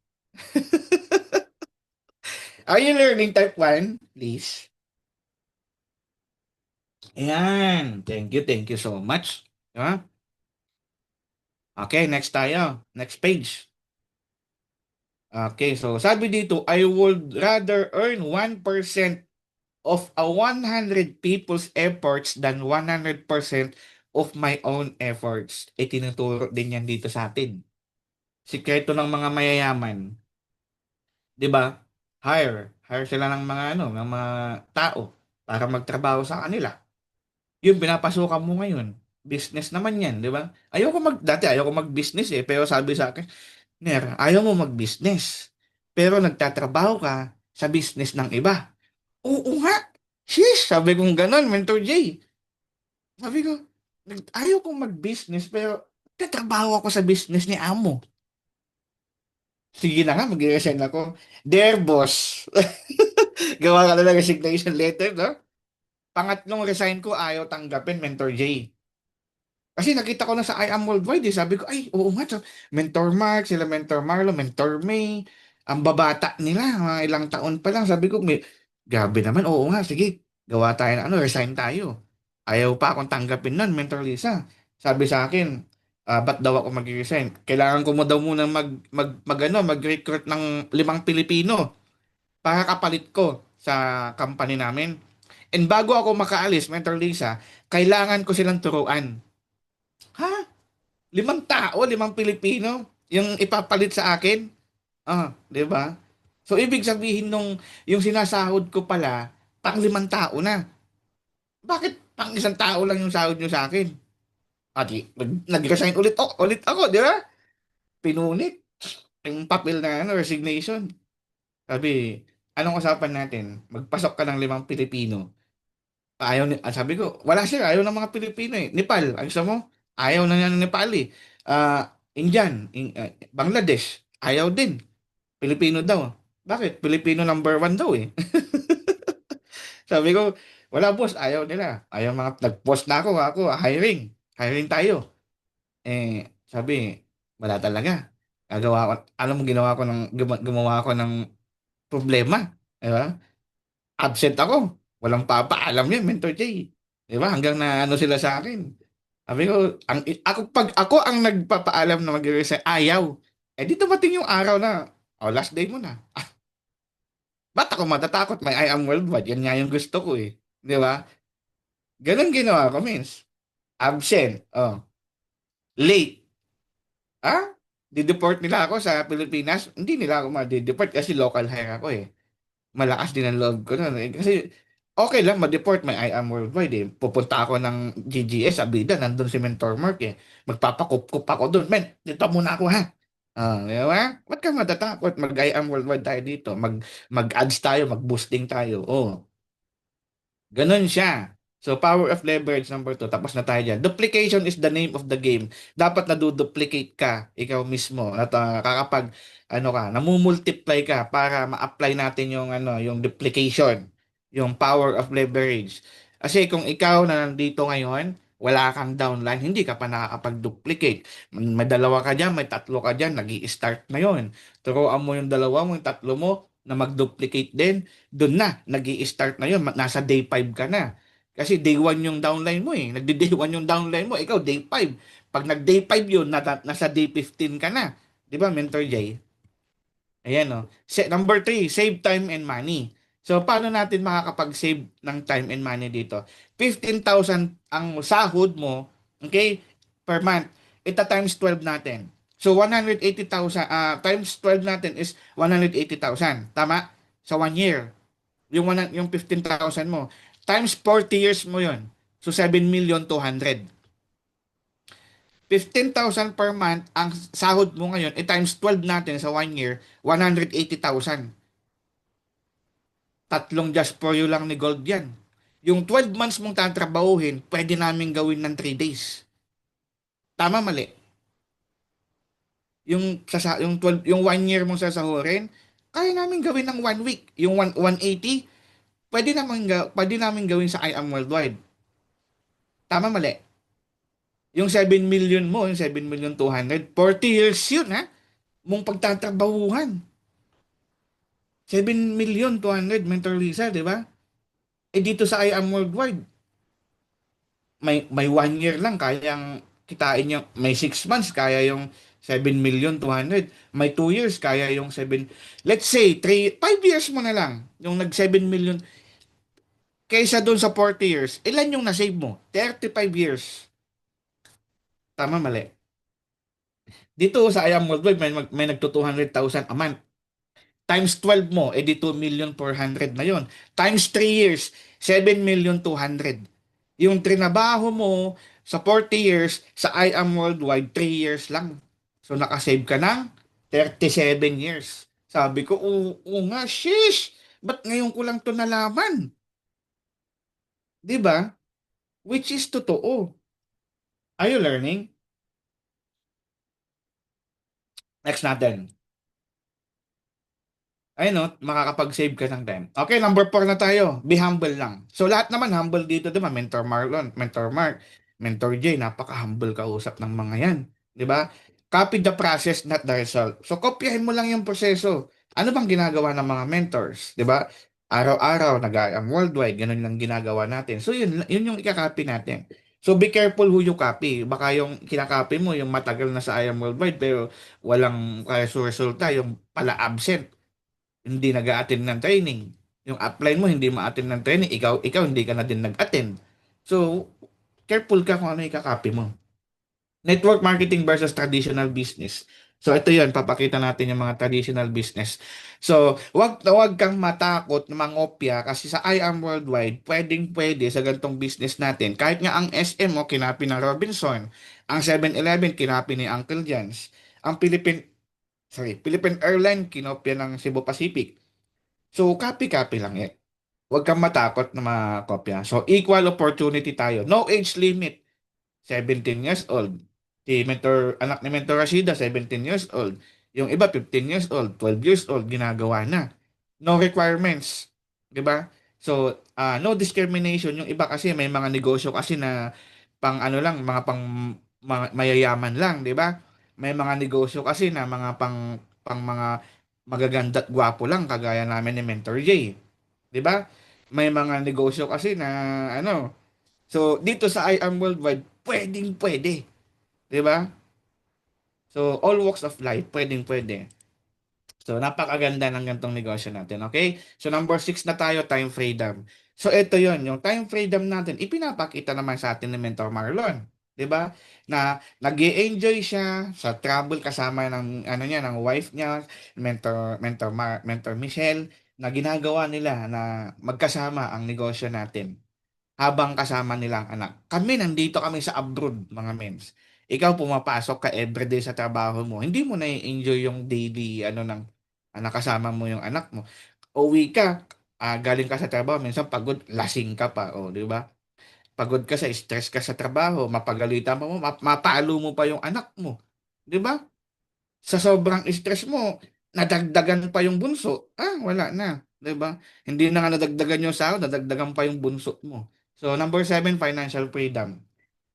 Are you learning type 1? Please. Ayan. Thank you so much. Diba? Okay, next tayo. Next page. Okay, so sabi dito, I would rather earn 1% of a 100 people's efforts than 100% of my own efforts. Eh, tinuturo din yan dito sa atin. Sikreto ng mga mayayaman, 'di ba? Hire sila ng mga ng mga tao para magtrabaho sa kanila. Yung pinapasukan mo ngayon, business naman 'yan, 'di ba? Dati ayoko mag-business eh, pero sabi sa akin, "Ner, ayaw mo mag-business, pero nagtatrabaho ka sa business ng iba." Oo nga. Sheesh, sabi kong ganon, Mentor J. Sabi ko, ayaw kong mag-business, pero tatrabaho ako sa business ni Amo. Sige na nga, mag-resign ako. Dear boss, gawa ka na ng resignation letter, no? Pangatlong resign ko, ayaw tanggapin, Mentor J. Kasi nakita ko na sa I Am Worldwide, eh. Sabi ko, ay, oo nga, so, Mentor Mark, sila Mentor Marlo, Mentor May, ang babata nila, mga ilang taon pa lang. Sabi ko, gabi naman, oo nga, sige, gawa tayo na, resign tayo. Ayaw pa akong tanggapin nun, Mentor Lisa. Sabi sa akin, ba't daw ako mag-resign? Kailangan ko mo daw muna mag-recruit ng 5 Pilipino para kapalit ko sa company namin. And bago ako makaalis, Mentor Lisa, kailangan ko silang turuan. Ha? 5 tao, 5 Pilipino, yung ipapalit sa akin? Di ba? So, ibig sabihin yung sinasahod ko pala, pang 5 tao na. Bakit pang 1 tao lang yung sahod nyo sa akin? Nag-resign ulit ako, di ba? Pinunit yung papel na resignation. Sabi, anong usapan natin? Magpasok ka ng 5 Pilipino. Sabi ko, wala siya, ayaw ng mga Pilipino eh. Nepal, ang gusto mo? Ayaw na niya ng Nepal eh. Indian, Bangladesh, ayaw din. Pilipino daw. Bakit? Pilipino number 1 daw eh. Sabi ko, wala boss, ayaw nila. Ayaw nag-post na ako, hiring. Hiring tayo. Sabi, wala talaga. Alam mo, gumawa ko ng problema. Diba? Absent ako. Walang papaalam yun, Mentor J. Di ba? Hanggang na sila sa akin. Sabi ko, pag ako ang nagpapaalam na mag-resign, ayaw. Eh di dumating yung araw na, last day mo na. Ba't ako matatakot? May I am worldwide. Yan nga yung gusto ko eh. Di ba? Ganun ginawa ko, Mins. Absent. Late. Ah? Dideport nila ako sa Pilipinas? Hindi nila ako ma-deport kasi local hire ako eh. Malakas din ang loob ko nun. Kasi okay lang, ma-deport, may I am worldwide eh. Pupunta ako ng GGS, Abida, nandun si Mentor Mark eh. Magpapakup-kup ako doon. Men, dito muna ako ha. Di ba? Ba't ka matatakot? Mag-I am worldwide tayo dito. Mag-ads tayo, mag-boosting tayo. Ganun siya. So, power of leverage number 2. Tapos na tayo dyan. Duplication is the name of the game. Dapat naduduplicate ka, ikaw mismo. At kakapag, namumultiply ka para ma-apply natin yung duplication. Yung power of leverage. Kasi kung ikaw na nandito ngayon, wala kang downline, hindi ka pa nakakapag-duplicate. May 2 ka dyan, may 3 ka dyan, nag-i-start na yon. Turuan mo yung 2 mo, yung 3 mo, na mag-duplicate din doon na, nag-i-start na yun, nasa day 5 ka na. Kasi day 1 yung downline mo eh. Nagdi-day 1 yung downline mo, ikaw day 5. Pag nag-day 5 yun, nasa day 15 ka na. Di ba, Mentor Jay? Ayan o. Number 3, save time and money. So, paano natin makakapag-save ng time and money dito? 15,000 ang sahod mo, okay, per month. Ita times 12 natin. So, 180,000, times 12 natin is 180,000. Tama? Sa 1 year. Yung 15,000 mo. Times 40 years mo yon. So, 7,200,000. 15,000 per month ang sahod mo ngayon, times 12 natin sa 1 year, 180,000. Tatlong just for you lang ni Gold yan. Yung 12 months mong tatrabahuhin, pwede namin gawin ng 3 days. Tama, mali. Yung 12, yung 1 year mong sasahurin, kaya namin gawin ng 1 week. Yung 180, pwede namin gawin sa I Am Worldwide. Tama, mali. Yung 7 million mo, yung 7,200,000, 40 years yun, ha? Mong pagtatrabahuhan. 7,200,000, Mentor Lisa, di ba? Eh dito sa I Am Worldwide, may 1 year lang kayang kitain yung, may 6 months kaya yung 7,200,000. May 2 years kaya yung 7, let's say 5 years mo na lang yung nag 7 million, kaysa doon sa 40 years, ilan yung na-save mo? 35 years. Tama, mali. Dito sa I Am Worldwide, may nagto 200,000 a month. Times 12 mo, edi 2,400,000 na yon. Times 3 years, 7,200,000. Yung trinabaho mo sa 40 years, sa I Am Worldwide, 3 years lang. So nakasave ka ng 37 years. Sabi ko, oo nga, shish! Ba't ngayon ko lang to nalaman? Di ba? Which is totoo. Are you learning? Next natin. Ayun no, makakapag-save ka ng time. Okay, number 4 na tayo. Be humble lang. So lahat naman humble dito, 'di ba? Mentor Marlon, Mentor Mark, Mentor Jay, napaka-humble kausap ng mga 'yan, 'di ba? Copy the process, not the result. So kopyahin mo lang yung proseso. Ano bang ginagawa ng mga mentors, 'di ba? Araw-araw nag-am worldwide, ganun lang ginagawa natin. So yun yung ikakopy natin. So be careful who you copy. Baka yung kinakopy mo yung matagal na sa I am worldwide pero walang resulta, yung pala absent, hindi nag-a-attend ng training. Yung upline mo hindi ma-attend ng training, ikaw hindi ka na din nag-attend. So, careful ka kung ano ikakopy mo. Network marketing versus traditional business. So, ito yun, papakita natin yung mga traditional business. So, wag kang matakot na mangopya kasi sa I Am Worldwide, pwedeng-pwede sa gantong business natin. Kahit nga ang SM o kinapi ng Robinson, ang 7-Eleven kinapi ni Uncle John's, ang Philippine Airline kinopya ng Cebu Pacific. So, copy-copy lang eh. Huwag kang matakot na makopya. So, equal opportunity tayo. No age limit. 17 years old. Anak ni Mentor Rashida, 17 years old. Yung iba, 15 years old, 12 years old, ginagawa na. No requirements. 'Di ba? So, no discrimination. Yung iba kasi, may mga negosyo kasi na pang ano lang, mga mayayaman lang, 'di ba? May mga negosyo kasi na pang mga magaganda at gwapo lang, kagaya namin ni Mentor J. 'Di ba? May mga negosyo kasi na ano. So, dito sa I Am Worldwide, pwedeng-pwede. 'Di ba? So, all walks of life, pwedeng-pwede. So, napakaganda ng gantong negosyo natin. Okay? So, number 6 na tayo, time freedom. So, ito yon, yung time freedom natin, ipinapakita naman sa atin ni Mentor Marlon. 'Di ba? Na nag-enjoy siya sa travel kasama ng ano niya, ng wife niya, Mentor Michelle, na ginagawa nila na magkasama ang negosyo natin habang kasama nilang anak. Kami nandito kami sa abroad, mga mens. Ikaw pumapasok ka everyday sa trabaho mo. Hindi mo na enjoy yung daily ano ng nakasama mo yung anak mo. Uwi ka, galing ka sa trabaho, minsan pagod, lasing ka pa, oh, di ba? Pagod ka sa stress ka sa trabaho, mapagalitan pa mo, mapalo mo pa yung anak mo. Di ba? Sa sobrang stress mo, nadagdagan pa yung bunso. Wala na. 'Di ba? Hindi na nga nadagdagan yung sahod, nadagdagan pa yung bunso mo. So, number 7, financial freedom.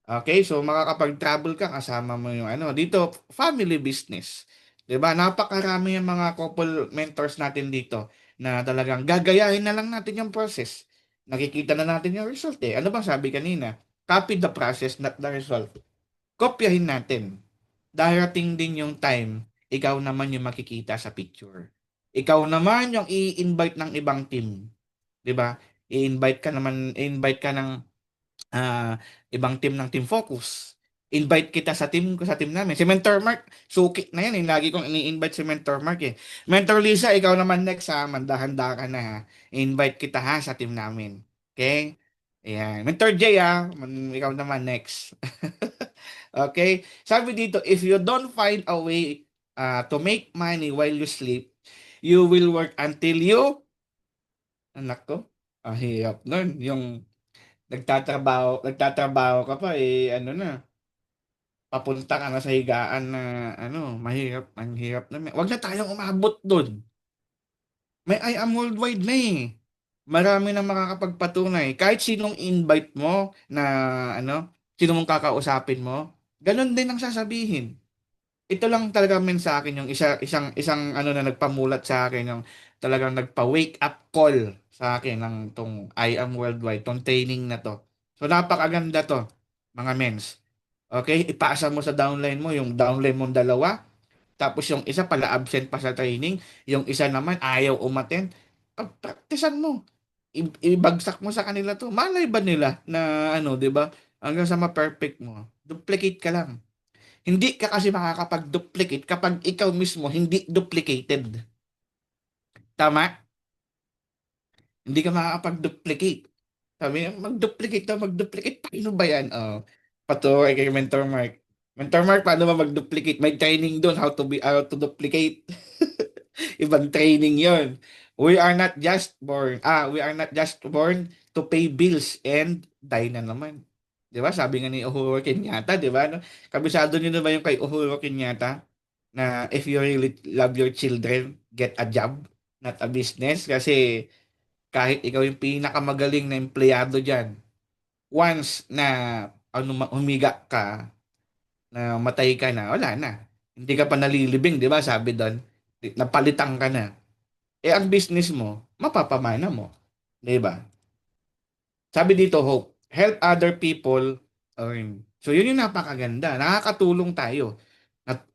Okay, so makakapag-travel ka kasama mo yung ano. Dito, family business. 'Di ba? Napakarami yung mga couple mentors natin dito na talagang gagayahin na lang natin yung process. Nakikita na natin yung result eh. Ano bang sabi kanina? Copy the process, not the result. Kopyahin natin. Darating din yung time, ikaw naman yung makikita sa picture. Ikaw naman yung i-invite ng ibang team, 'di ba? I-invite ka ng ah, ibang team ng Team Focus. Invite kita sa team ko, sa team namin. Si Mentor Mark, suki na yan eh. Lagi kong ini-invite si Mentor Mark eh. Mentor Lisa, ikaw naman next ha. Mandahanda ka na ha. Invite kita ha sa team namin. Okay? Ayan. Mentor J ha. Ikaw naman next. Okay? Sabi dito, if you don't find a way to make money while you sleep, you will work until you, anak ko, hirap nun. Yung nagtatrabaho ka pa eh, ano na. papunta ka na sa higaan na ano, mahirap, ang hirap na. Wag na tayong umabot dun. May I am worldwide na eh. Marami na makakapagpatunay. Kahit sinong invite mo na ano, sino mong kakausapin mo, ganun din ang sasabihin. Ito lang talaga sa akin yung isang ano na nagpamulat sa akin yung talagang nagpa-wake up call sa akin ng tong I am worldwide, tong training na to. So napakaganda to, mga mens. Okay, ipasa mo sa downline mo yung downline mong dalawa, tapos yung isa pala absent pa sa training, yung isa naman ayaw umattend. Praktisan mo. Ibagsak mo sa kanila to. Malay ba nila na ano, 'di ba? Hanggang sa ma-perfect mo. Duplicate ka lang. Hindi ka kasi makakapag-duplicate kapag ikaw mismo hindi duplicated. Tama? Hindi ka makakapag-duplicate. Sabi niya, mag-duplicate na mag-duplicate. Paano ba yan? Oh, patuloy kay Mentor Mark. Mentor Mark, paano ba mag-duplicate? May training doon how to duplicate. Ibang training yon. We are not just born to pay bills and die na naman. 'Di ba? Sabi nga ni Uhuru Kenyatta, 'di ba? No? Kabisado niyo na ba yung kay Uhuru Kenyatta na if you really love your children, get a job, not a business kasi kahit ikaw yung pinakamagaling na empleyado diyan, once na humiga ka, na matay ka na, wala na. Hindi ka pa nalilibing, 'di ba? Sabi doon, napalitan ka na. Eh ang business mo, mapapamana mo. 'Di ba? Sabi dito, Hope, help other people earn. So yun yung napakaganda. Nakakatulong tayo.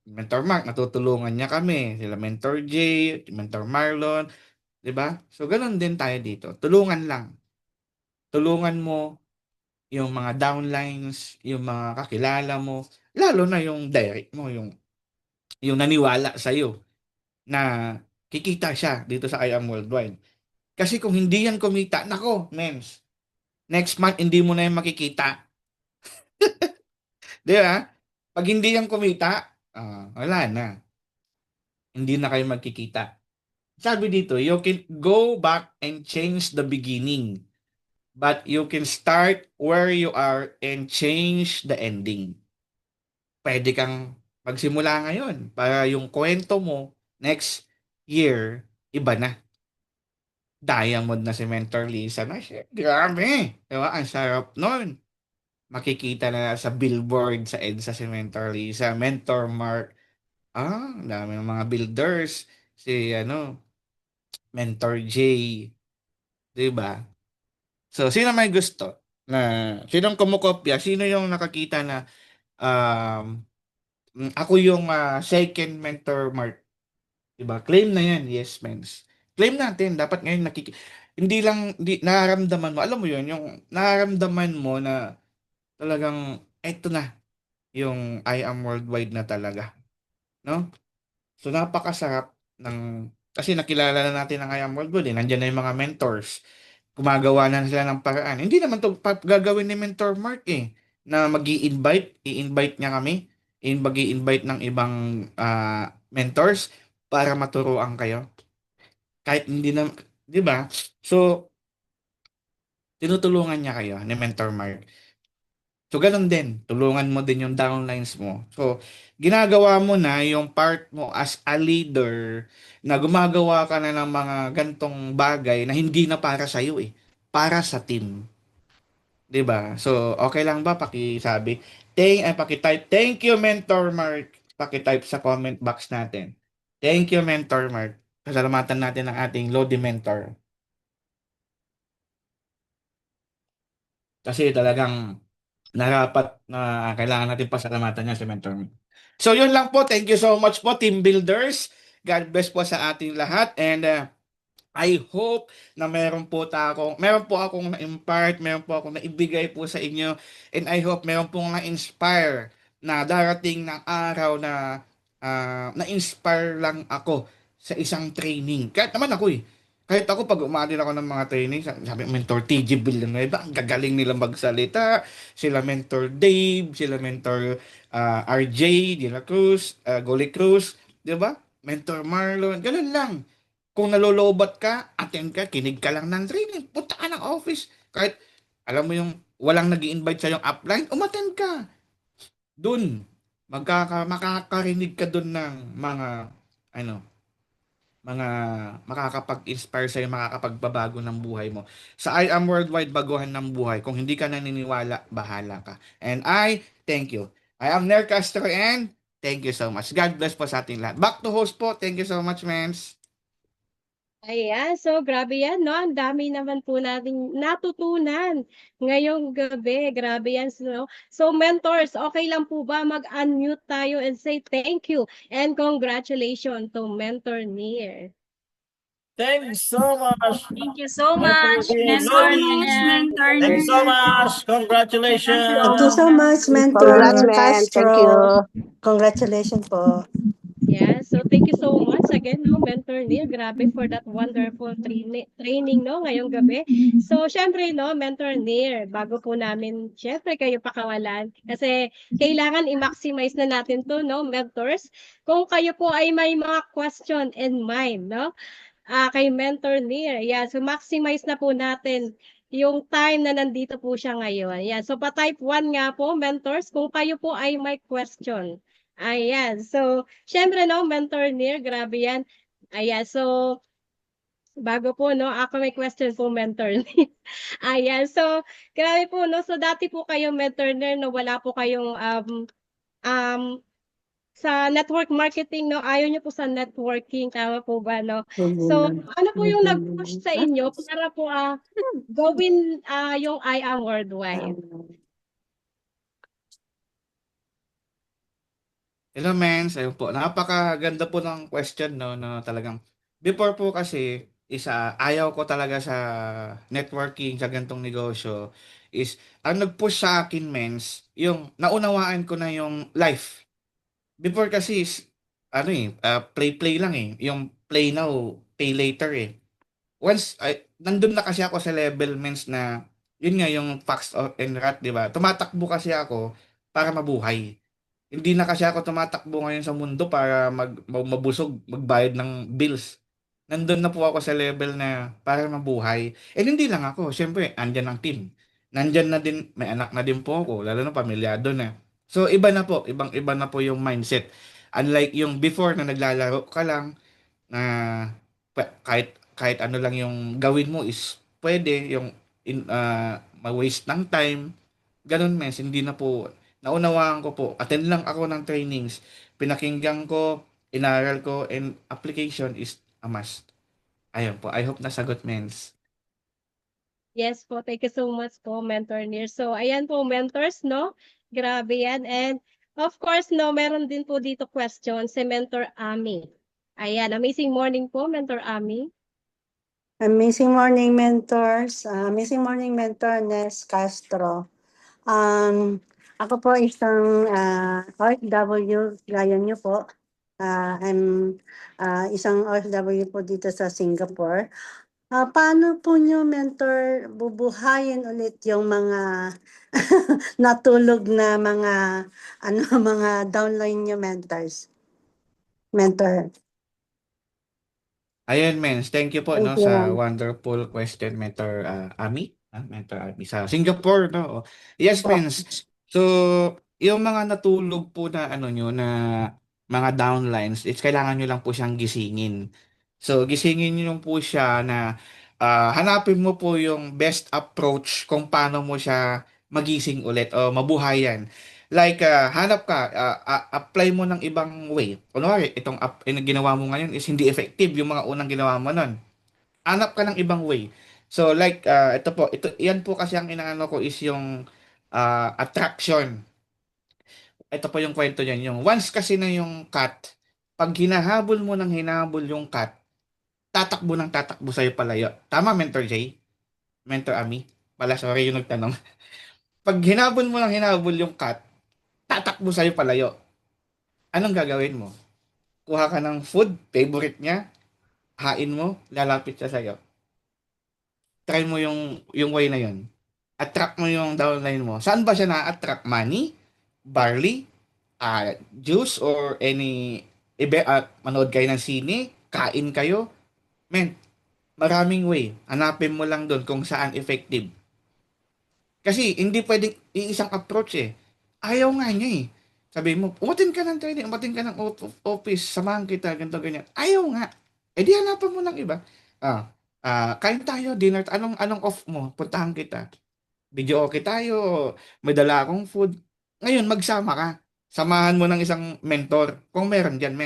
Mentor Mark, natutulungan niya kami. Sila Mentor J, Mentor Marlon, 'di ba? So ganun din tayo dito. Tulungan lang. Tulungan mo yung mga downlines, yung mga kakilala mo, lalo na yung direct mo, yung naniwala sa iyo na kikita siya dito sa I Am Worldwide. Kasi kung hindi yan kumita, nako, mens, next month hindi mo na yan makikita. Di ba? Pag hindi yan kumita, wala na. Hindi na kayo magkikita. Sabi dito, you can go back and change the beginning, but you can start where you are and change the ending. Pwede kang magsimula ngayon para yung kwento mo next year, iba na. Diamond na si Mentor Lisa na siya. Grabe! Diba? Ang sarap nun. Makikita na sa billboard sa EDSA si Mentor Lisa, Mentor Mark. Ang dami ng mga builders. Si ano, Mentor J. Diba? So, sino may gusto? Sinong kumukopya? Sino yung nakakita na um, ako yung second Mentor Mark? Diba? Claim na yan. Yes, mens. Claim natin. Dapat ngayon hindi lang, nararamdaman mo. Alam mo yun, yung nararamdaman mo na talagang, eto na, yung I am worldwide na talaga. No? So, napakasarap kasi nakilala na natin ang I am worldwide. Nandiyan na yung mga mentors. Gumagawa na sila ng paraan. Hindi naman to gagawin ni Mentor Mark na i-invite niya kami, i-invite ng ibang mentors para maturuan kayo. Kahit hindi na, 'di ba? So, tinutulungan niya kayo ni Mentor Mark. So, ganun din. Tulungan mo din yung downlines mo. So, ginagawa mo na yung part mo as a leader na gumagawa ka na ng mga gantong bagay na hindi na para sa'yo para sa team. 'Di ba? So, okay lang ba pakisabi? Pakitype, thank you, Mentor Mark. Pakitype sa comment box natin. Thank you, Mentor Mark. Pasalamatan natin ang ating Lodi Mentor. Kasi talagang narapat na kailangan natin pasalamatan niya si Mentor Mark. So, yun lang po. Thank you so much po, Team Builders. God bless po sa ating lahat. And I hope na meron po akong na-impart, meron po akong naibigay po sa inyo, and I hope meron pong na-inspire na darating ng araw na na-inspire lang ako sa isang training. Kahit naman ako Kahit ako pag umaattend ako ng mga training, sabi mentor TG Villanueva, ang gagaling nila magsalita, sila mentor Dave, sila mentor RJ De La Cruz, Goli Cruz, 'di ba? Mentor Marlon, ganun lang. Kung nalolobat ka, attend ka, kinig ka lang ng training, punta ka ng office. Kahit, alam mo yung walang nag invite sa yung upline, umattend ka. Dun. makakarinig ka dun ng mga, ano, mga makakapag-inspire sa'yo, makakapagbabago ng buhay mo. Sa I Am Worldwide, baguhan ng buhay. Kung hindi ka naniniwala, bahala ka. And I thank you. I am Ner Castro and thank you so much. God bless po sa ating lahat. Back to host po. Thank you so much, mens. Ayan, so grabe yan, no? Ang dami naman po nating natutunan ngayong gabi. Grabe yan, no? So mentors, okay lang po ba mag-unmute tayo and say thank you and congratulations to Mentor Near. Thanks so much, Thank you so Mentor much, Vince. Mentor Nier. Thanks so much. Thank you Congratulations. so much, Congrats, Mentor man. Thank Castro. you. Congratulations po. Yeah, so thank you so much again, no, Mentor Neil. Grabe for that wonderful training, no, ngayong gabi. So, syempre, no, Mentor Neil, bago po namin, syempre, kayo pakawalan. Kasi, kailangan i-maximize na natin to, no, mentors. Kung kayo po ay may mga question in mind, no, kay Mentor Neil. Yeah, so maximize na po natin yung time na nandito po siya ngayon. Yeah, so pa-type 1 nga po, mentors, kung kayo po ay may question. Ayan. So, syempre, no, Mentor Neil, grabe yan. Ayan. So, bago po, no, ako may question po, Mentor Neil. Ayan. So, grabe po, no. So, dati po kayo, Mentor Neil, no, wala po kayong um, sa network marketing, no, ayaw niyo po sa networking, tama po ba, no? So, ano po yung nag-push sa inyo para po gawin yung I Am Worldwide? Hello, mens. Ayun po. Napakaganda po ng question, no, na talagang before po kasi ayaw ko talaga sa networking, sa gantong negosyo is ang nag-push sa akin, mens, yung naunawaan ko na yung life. Before kasi is play-play lang eh. Yung play now, pay later eh. Once nandun na kasi ako sa level, mens, na yun nga yung facts and rat, di ba? Tumatakbo kasi ako para mabuhay. Hindi na kasi ako tumatakbo ngayon sa mundo para mabusog, magbayad ng bills. Nandun na po ako sa level na para mabuhay. And hindi lang ako, syempre, andyan ang team. Nandyan na din, may anak na din po ako, lalo na pamilyado na. So, iba na po, ibang-iba na po yung mindset. Unlike yung before na naglalaro ka lang, na kahit kahit ano lang yung gawin mo is pwede yung ma-waste ng time. Ganun, mes, hindi na po. Naunawaan ko po. Attend lang ako ng trainings. Pinakinggan ko, inaral ko, and application is a must. Ayun po. I hope nasagot, mens. Yes po, thank you so much po, Mentor Neil. So, ayan po, mentors, no? Grabe yan. And, of course, no, meron din po dito question si Mentor Ami. Ayan, amazing morning po, Mentor Ami. Amazing morning, mentors. Amazing morning, mentor Nes Castro. Ako po isang OFW, gaya niyo po. I'm isang OFW po dito sa Singapore. Paano po niyo, mentor, bubuhayin ulit yung mga natulog na mga mga downline niyo, mentors? Mentor. Ayun, mens. Thank you po, Thank no, sa you. wonderful question, Mentor Ami. Mentor Ami sa Singapore, no. Yes, mens. So, yung mga natulog po na ano nyo, na mga downlines, it's kailangan nyo lang po siyang gisingin. So, gisingin nyo lang po siya na hanapin mo po yung best approach kung paano mo siya magising ulit o mabuhayan. Like, hanap ka, apply mo ng ibang way. Kunwari, ginawa mo ngayon is hindi effective yung mga unang ginawa mo nun. Hanap ka ng ibang way. So, like, yan po kasi ang inaano ko is yung attraction. Ito po yung kwento niyan. Yung once kasi na yung cat, pag hinahabol mo ng hinahabol yung cat, tatakbo ng tatakbo sa'yo palayo. Tama, Mentor J? Mentor Ami? Pala, sorry yung nagtanong. Pag hinabol mo ng hinabol yung cat, tatakbo sa'yo palayo. Anong gagawin mo? Kuha ka ng food, favorite niya, hain mo, lalapit siya sa'yo. Try mo yung way na yun. Attract mo yung downline mo. Saan ba siya na-attract? Money? Barley? Juice? Or manood kayo ng sine? Kain kayo? Men, maraming way. Hanapin mo lang doon kung saan effective. Kasi hindi pwedeng iisang approach eh. Ayaw nga niya eh. Sabi mo, umatin ka ng training, umatin ka ng office, samahan kita, ganito, ganyan. Ayaw nga. Eh di hanapan mo ng iba. Ah, kain tayo, dinner, anong off mo? Puntahan kita. Video okay tayo, may dala akong food. Ngayon, magsama ka. Samahan mo ng isang mentor. Kung meron dyan,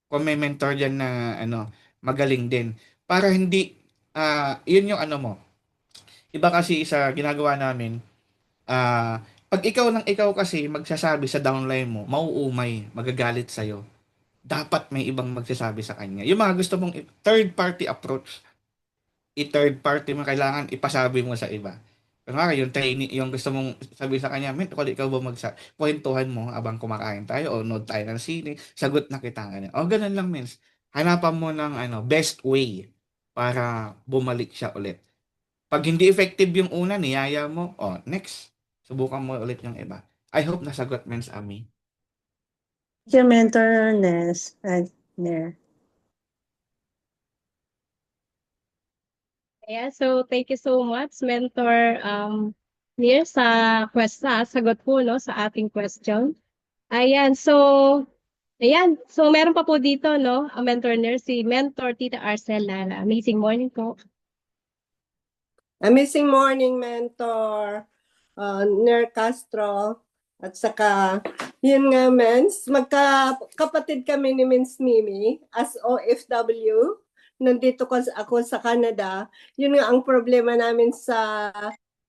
kung may mentor dyan na magaling din. Para hindi, yun yung ano mo. Iba kasi sa ginagawa namin, pag ikaw ng ikaw kasi magsasabi sa downline mo, mauumay, magagalit sa'yo. Dapat may ibang magsasabi sa kanya. Yung mga gusto mong third party approach, i-third party mo kailangan ipasabi mo sa iba. Kunwari, yung training, yung gusto mong sabi sa kanya, men, ikaw ba kwentuhan mo abang kumakain tayo o nood tayo ng sine, sagot na kita. Ganyan. O ganun lang, mens. Hanapan mo ng best way para bumalik siya ulit. Pag hindi effective yung una, niyaya mo, next. Subukan mo ulit yung iba. I hope nasagot, mens, Ami. Thank you, Mentor Nes. Nair. Ayan, so thank you so much, Mentor Neil, sa sagot po, no, sa ating question. Ayan, so meron pa po dito, no, ang Mentor Neil, si Mentor Tita Arcel Lara. Amazing morning po. Amazing morning, Mentor Ner Castro. At saka, yun nga, Mens, magkakapatid kami ni Mens Mimi as OFW. Nandito ako sa Canada. Yun nga ang problema namin sa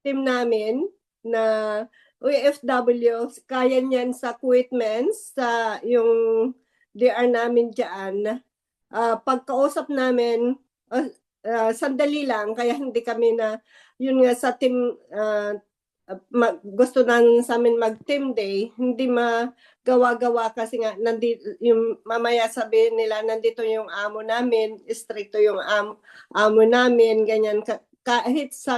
team namin na OFW. Kaya niyan sa Kuwait Mens, sa yung DR namin dyan. Pagkausap namin, sandali lang, kaya hindi kami na, yun nga sa team, gusto na sa amin mag-team day, hindi magawa-gawa kasi nga, yung mamaya sabihin nila, nandito yung amo namin, stricto yung amo namin, ganyan, kahit sa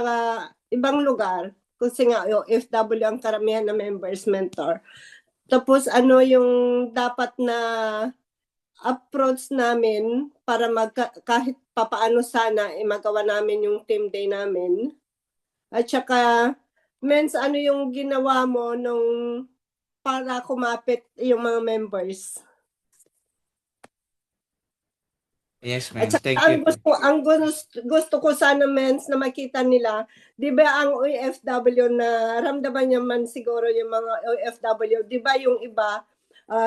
ibang lugar, kasi nga yung FW ang karamihan na members, Mentor. Tapos yung dapat na approach namin para kahit papaano sana magawa namin yung team day namin. At saka, Mens, ano yung ginawa mo para kumapit yung mga members? Yes, At mens. saka Thank ang you. gusto ko sana, Mens, na makita nila, di ba ang OFW na ramdaman niya man siguro yung mga OFW, di ba yung iba,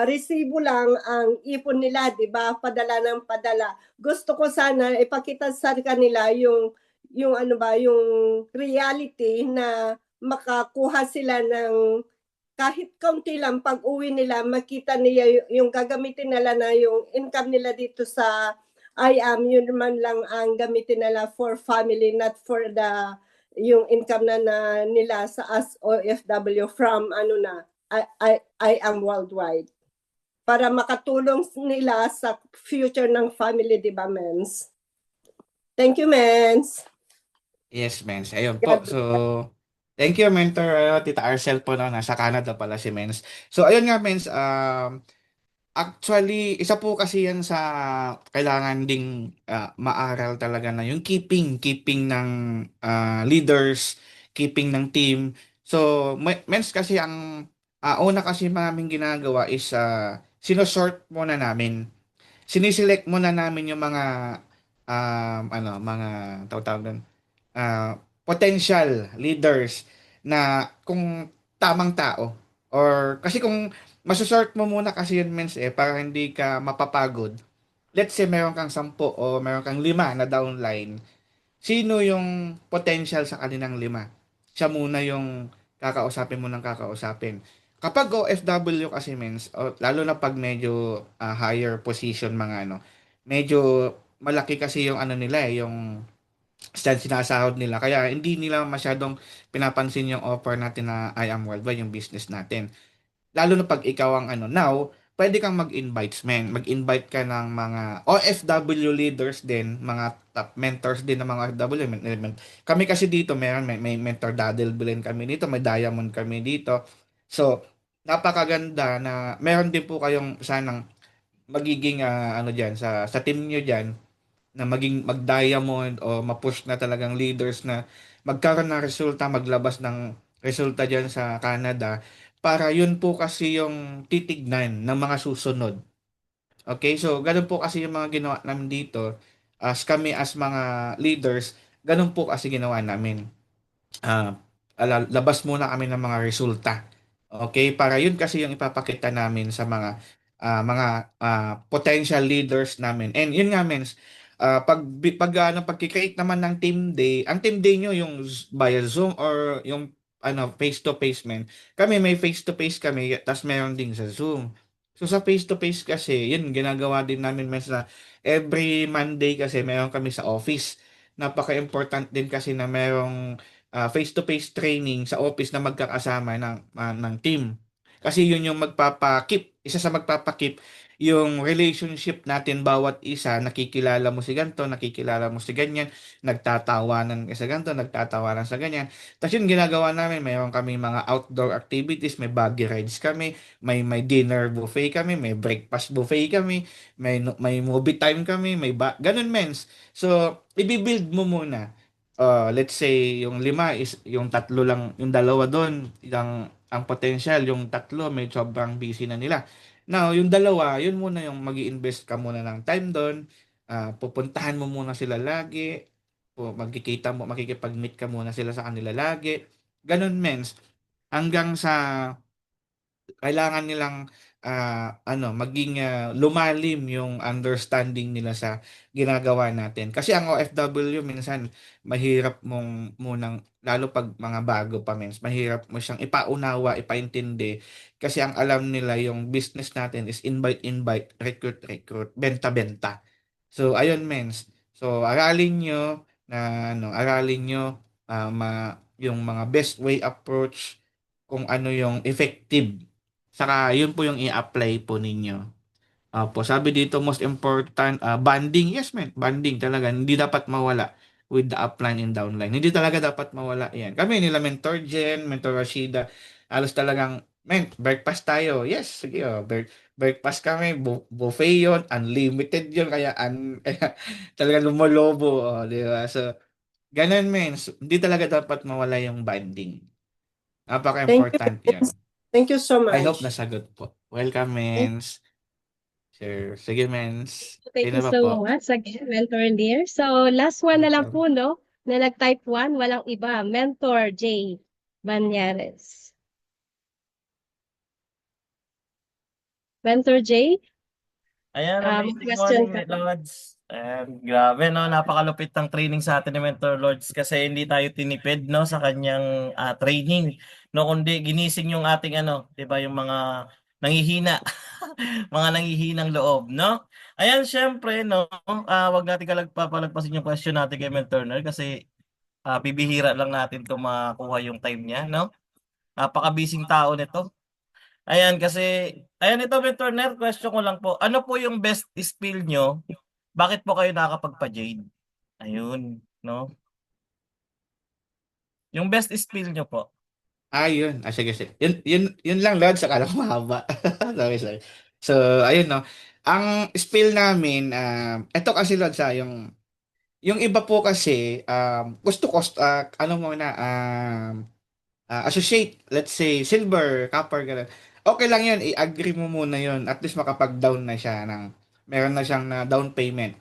resibo lang ang ipon nila, di ba? Padala ng padala. Gusto ko sana ipakita sa kanila yung yung reality na makakuha sila ng kahit kaunti lang pag uwi nila, makita niya yung gagamitin nila na yung income nila dito sa yun man lang ang gamitin nila for family, not for yung income na nila sa as OFW from I am worldwide. Para makatulong nila sa future ng family, di ba, Mens? Thank you, Mens. Yes, mens. Ayun po. So, thank you, Mentor Tita Arcel po, no? Nasa Canada pala si Mens. So, ayun nga, Mens. Actually, isa po kasi yan sa kailangan ding maaral talaga na yung keeping ng leaders, keeping ng team. So, Mens kasi una kasi maming ginagawa is sinosort muna namin. Siniselect muna namin yung mga mga tawag doon, potential leaders na kung tamang tao. Or kasi kung masusort mo muna kasi yun, means para hindi ka mapapagod. Let's say meron kang 10 o meron kang 5 na downline. Sino yung potential sa kanilang 5? Siya muna yung kakausapin mo ng kakausapin. Kapag OFW kasi, means, lalo na pag medyo higher position mga medyo malaki kasi yung nila yung sinasahod nila. Kaya hindi nila masyadong pinapansin yung offer natin na I am worldwide, yung business natin. Lalo na pag ikaw ang now, pwede kang mag-invites, men. Mag-invite ka ng mga OFW leaders din, mga top mentors din ng mga OFW. Kami kasi dito, may mentor Dadel Bilen kami dito, may Diamond kami dito. So, napakaganda na meron din po kayong sanang magiging diyan sa team niyo diyan na maging mag-diamond o ma-push na talagang leaders na magkaroon ng resulta, maglabas ng resulta diyan sa Canada para yun po kasi yung titignan ng mga susunod. Okay, so ganun po kasi yung mga ginawa namin dito as kami as mga leaders, ganun po kasi ginawa namin. ah, Labas muna kami ng mga resulta. Okay? Para yun kasi yung ipapakita namin sa potential leaders namin. And yun nga, mens, pagki-create naman ng team day, ang team day nyo yung via Zoom or yung face to face, men. Kami may face to face kami, tas meron din sa Zoom. So sa face to face kasi, yun ginagawa din namin, mens, na every Monday kasi meron kami sa office. Napaka-important din kasi na merong face-to-face training sa office na magkakasama ng team. Kasi yun yung isa sa magpapakip yung relationship natin bawat isa, nakikilala mo si ganito, nakikilala mo si ganyan, nagtatawanan ka sa ganito, nagtatawanan sa ganyan. Tapos yun ginagawa namin, mayroon kami mga outdoor activities, may buggy rides kami, may dinner buffet kami, may breakfast buffet kami, may movie time kami, ganun mens. So, ibibuild mo muna, let's say yung lima is yung tatlo lang, yung dalawa doon, ang potential, yung tatlo may sobrang busy na nila. Now, yung dalawa, yun muna yung mag-invest ka muna ng time doon. Pupuntahan mo muna sila lagi. Makikipag-meet ka muna sila sa kanila lagi. Ganun, mens. Hanggang sa kailangan nilang maging lumalim yung understanding nila sa ginagawa natin. Kasi ang OFW minsan mahirap mong munang, lalo pag mga bago pa mens, mahirap mo siyang ipaunawa, ipaintindi. Kasi ang alam nila yung business natin is invite, invite, recruit, recruit, benta, benta. So ayun mens. So aralin nyo yung mga best way approach, kung ano yung effective. Saka yun po yung i-apply po ninyo. Opo, sabi dito most important, banding. Yes, man. Banding talaga. Hindi dapat mawala with the upline and downline. Hindi talaga dapat mawala yan. Kami nila Mentor Jen, Mentor Rashida, alos talagang, men, breakfast tayo. Yes, sige. Breakfast kami, buffet yun, unlimited yun, kaya talagang lumolobo. Di ba? So, ganun, men. So, hindi talaga dapat mawala yung banding. Thank you. Napaka-important yan. Thank you so I hope much. nasagot po. Welcome, Mens. Sure. Sige, Mens. Thank Sino you pa so po? much again, Mentor Lear. So, last one na lang Welcome. po, no? Na nag-type 1, walang iba. Mentor J. Banyares. Mentor J, Ayan, amazing question morning, ka po. Lords. And grabe, no? Napakalupit ng training sa atin ni Mentor Lords kasi hindi tayo tinipid, no? Sa kanyang training. No, kundi ginising yung ating, di ba, yung mga nanghihina. Mga nanghihinang loob, no? Ayan, syempre, no? Wag natin palagpasin yung question natin kay Mentor Nerd kasi bibihira lang natin kung makuha yung time niya, no? Napaka-busy tao nito. Ayan, kasi, ayan ito, Mentor Nerd, question ko lang po. Ano po yung best skill nyo? Bakit po kayo nakakapagpa-Jade? Ayun, no? Yung best skill nyo po. Yun. Sige, sige. Yun lang, Lord. Akala ko mahaba. Sorry, sorry. So, ayun, no. Ang spill namin, ito kasi, Lord, yung iba po kasi, gusto ko, ano muna, associate, let's say, silver, copper, ganun. Okay lang yun. I-agree mo muna yun. At least makapag-down na siya meron na siyang na down payment.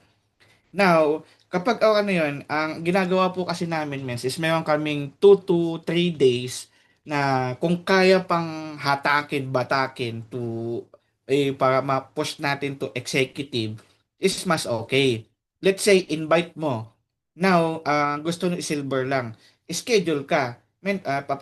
Now, kapag ano yun, ang ginagawa po kasi namin, mens, is meron kaming 2 to 3 days na kung kaya pang hatakin, batakin para ma-push natin to executive, is mas okay. Let's say, invite mo. Now, gusto nyo silver lang. Schedule ka.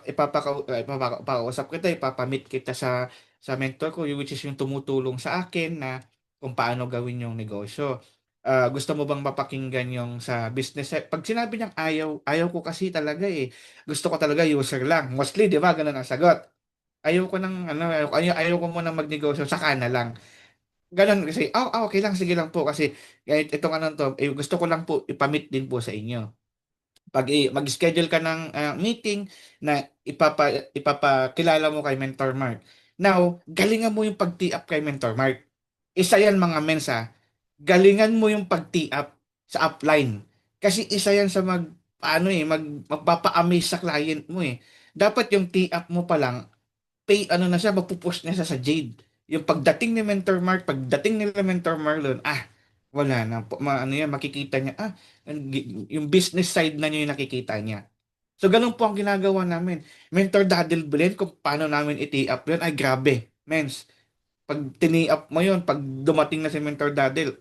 Ipapakausap kita, ipapamit kita sa mentor ko, which is yung tumutulong sa akin na kung paano gawin yung negosyo. Gusto mo bang mapakinggan yung sa business side? Pag sinabi niyang ayaw ko kasi talaga eh. Gusto ko talaga user lang. Mostly, di ba? Ganun ang sagot. Ayaw ko ng, ayaw ko muna magnegosyo, saka na lang. Ganun kasi, okay lang, sige lang po. Kasi, kahit itong to, gusto ko lang po, ipamit din po sa inyo. Mag-schedule ka ng meeting na ipapakilala mo kay Mentor Mark. Now, galingan mo yung pag-tee up kay Mentor Mark. Isa yan mga mensa. Galingan mo yung pag-tee up sa upline. Kasi isa yan sa magpapa-amaze sa client mo eh. Dapat yung tee up mo pa lang, ano na siya, magpupush na siya sa Jade. Yung pagdating ni Mentor Mark, pagdating ni Mentor Marlon, wala na. Ano yan, makikita niya, yung business side na niya yung nakikita niya. So, ganun po ang ginagawa namin. Mentor Daddle Blend, kung paano namin iti-up yun, ay grabe. Mens, pag tini-up mo yun, pag dumating na si Mentor Daddle,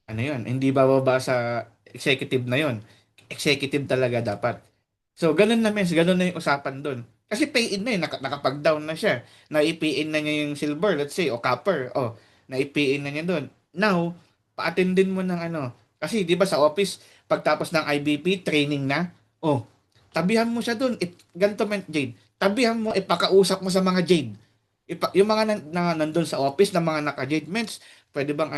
ano yun, hindi bababa sa executive na yun. Executive talaga dapat. So, ganun na mens, ganun na yung usapan doon. Kasi pay-in na yun, nakapag-down na siya. Na-pay-in na niya yung silver, let's say, o copper. Na-pay-in na niya doon. Now, pa-attendin mo ng ano. Kasi, di ba sa office, pagtapos ng IBP, training na. Tabihan mo siya doon. Ganito, Jade. Tabihan mo, ipakausap mo sa mga Jade. Yung mga nandun sa office na mga naka-Jade mens, pwede bang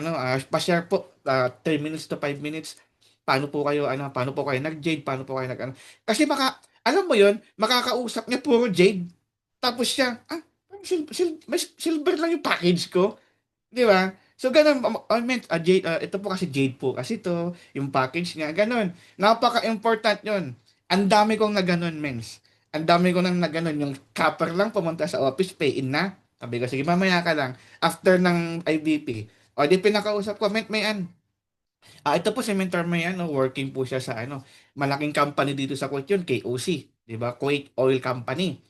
pa-share po 3 minutes to 5 minutes paano po kayo nag-Jade, paano po kayo kasi alam mo yon, makakausap niya puro Jade. Tapos siya, may silver lang yung package ko. Di ba? So, ganun, Jade, ito po kasi Jade po. Kasi ito, yung package niya, ganun. Napaka-important yon. Ang dami kong na ganun, mens. Ang dami ko nang na ganun. Yung copper lang pumunta sa office, pay in na. Sabi ko, sige, mamaya ka lang. After ng IBP. Di pinakausap ko, ito po si Mentor May, working po siya sa malaking company dito sa Kuwait yun, KOC, 'di ba? Kuwait Oil Company.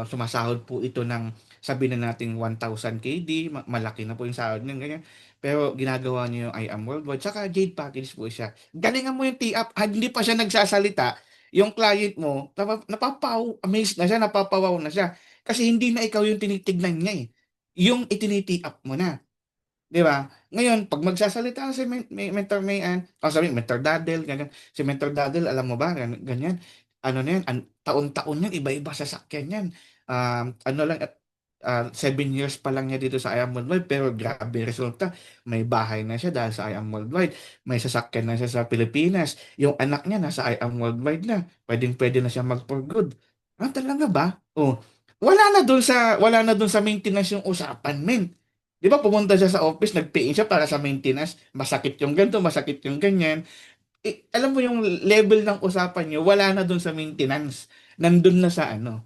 Sumasahod po ito ng sabi na nating 1,000 KD, malaki na po yung sahod niya, ganyan. Pero ginagawa niya yung I Am Worldwide, saka Jade Package po siya. Galingan mo yung T-up, hindi pa siya nagsasalita, yung client mo, amaze na siya, napapawaw na siya. Kasi hindi na ikaw yung tinitignan niya eh. Yung itiniti-up mo na. Di ba? Ngayon, pag magsasalita si Mentor Mayan, sorry, Mentor Daddle, ganyan. Si Mentor Daddle, alam mo ba, ganyan. Ano na yan, taon-taon yan, iba-iba sasakyan yan. Ano lang, 7 years pa lang niya dito sa I Am Worldwide, pero grabe resulta. May bahay na siya dahil sa I Am Worldwide. May sasakyan na siya sa Pilipinas. Yung anak niya nasa I Am Worldwide na. Pwedeng-pwede na siya mag-for good. Talaga ba? Wala na dun sa maintenance yung usapan, men. Di ba pumunta siya sa office, nag-pay siya para sa maintenance, masakit yung ganito, masakit yung ganyan. Alam mo yung level ng usapan niyo, wala na dun sa maintenance. Nandun na sa ano.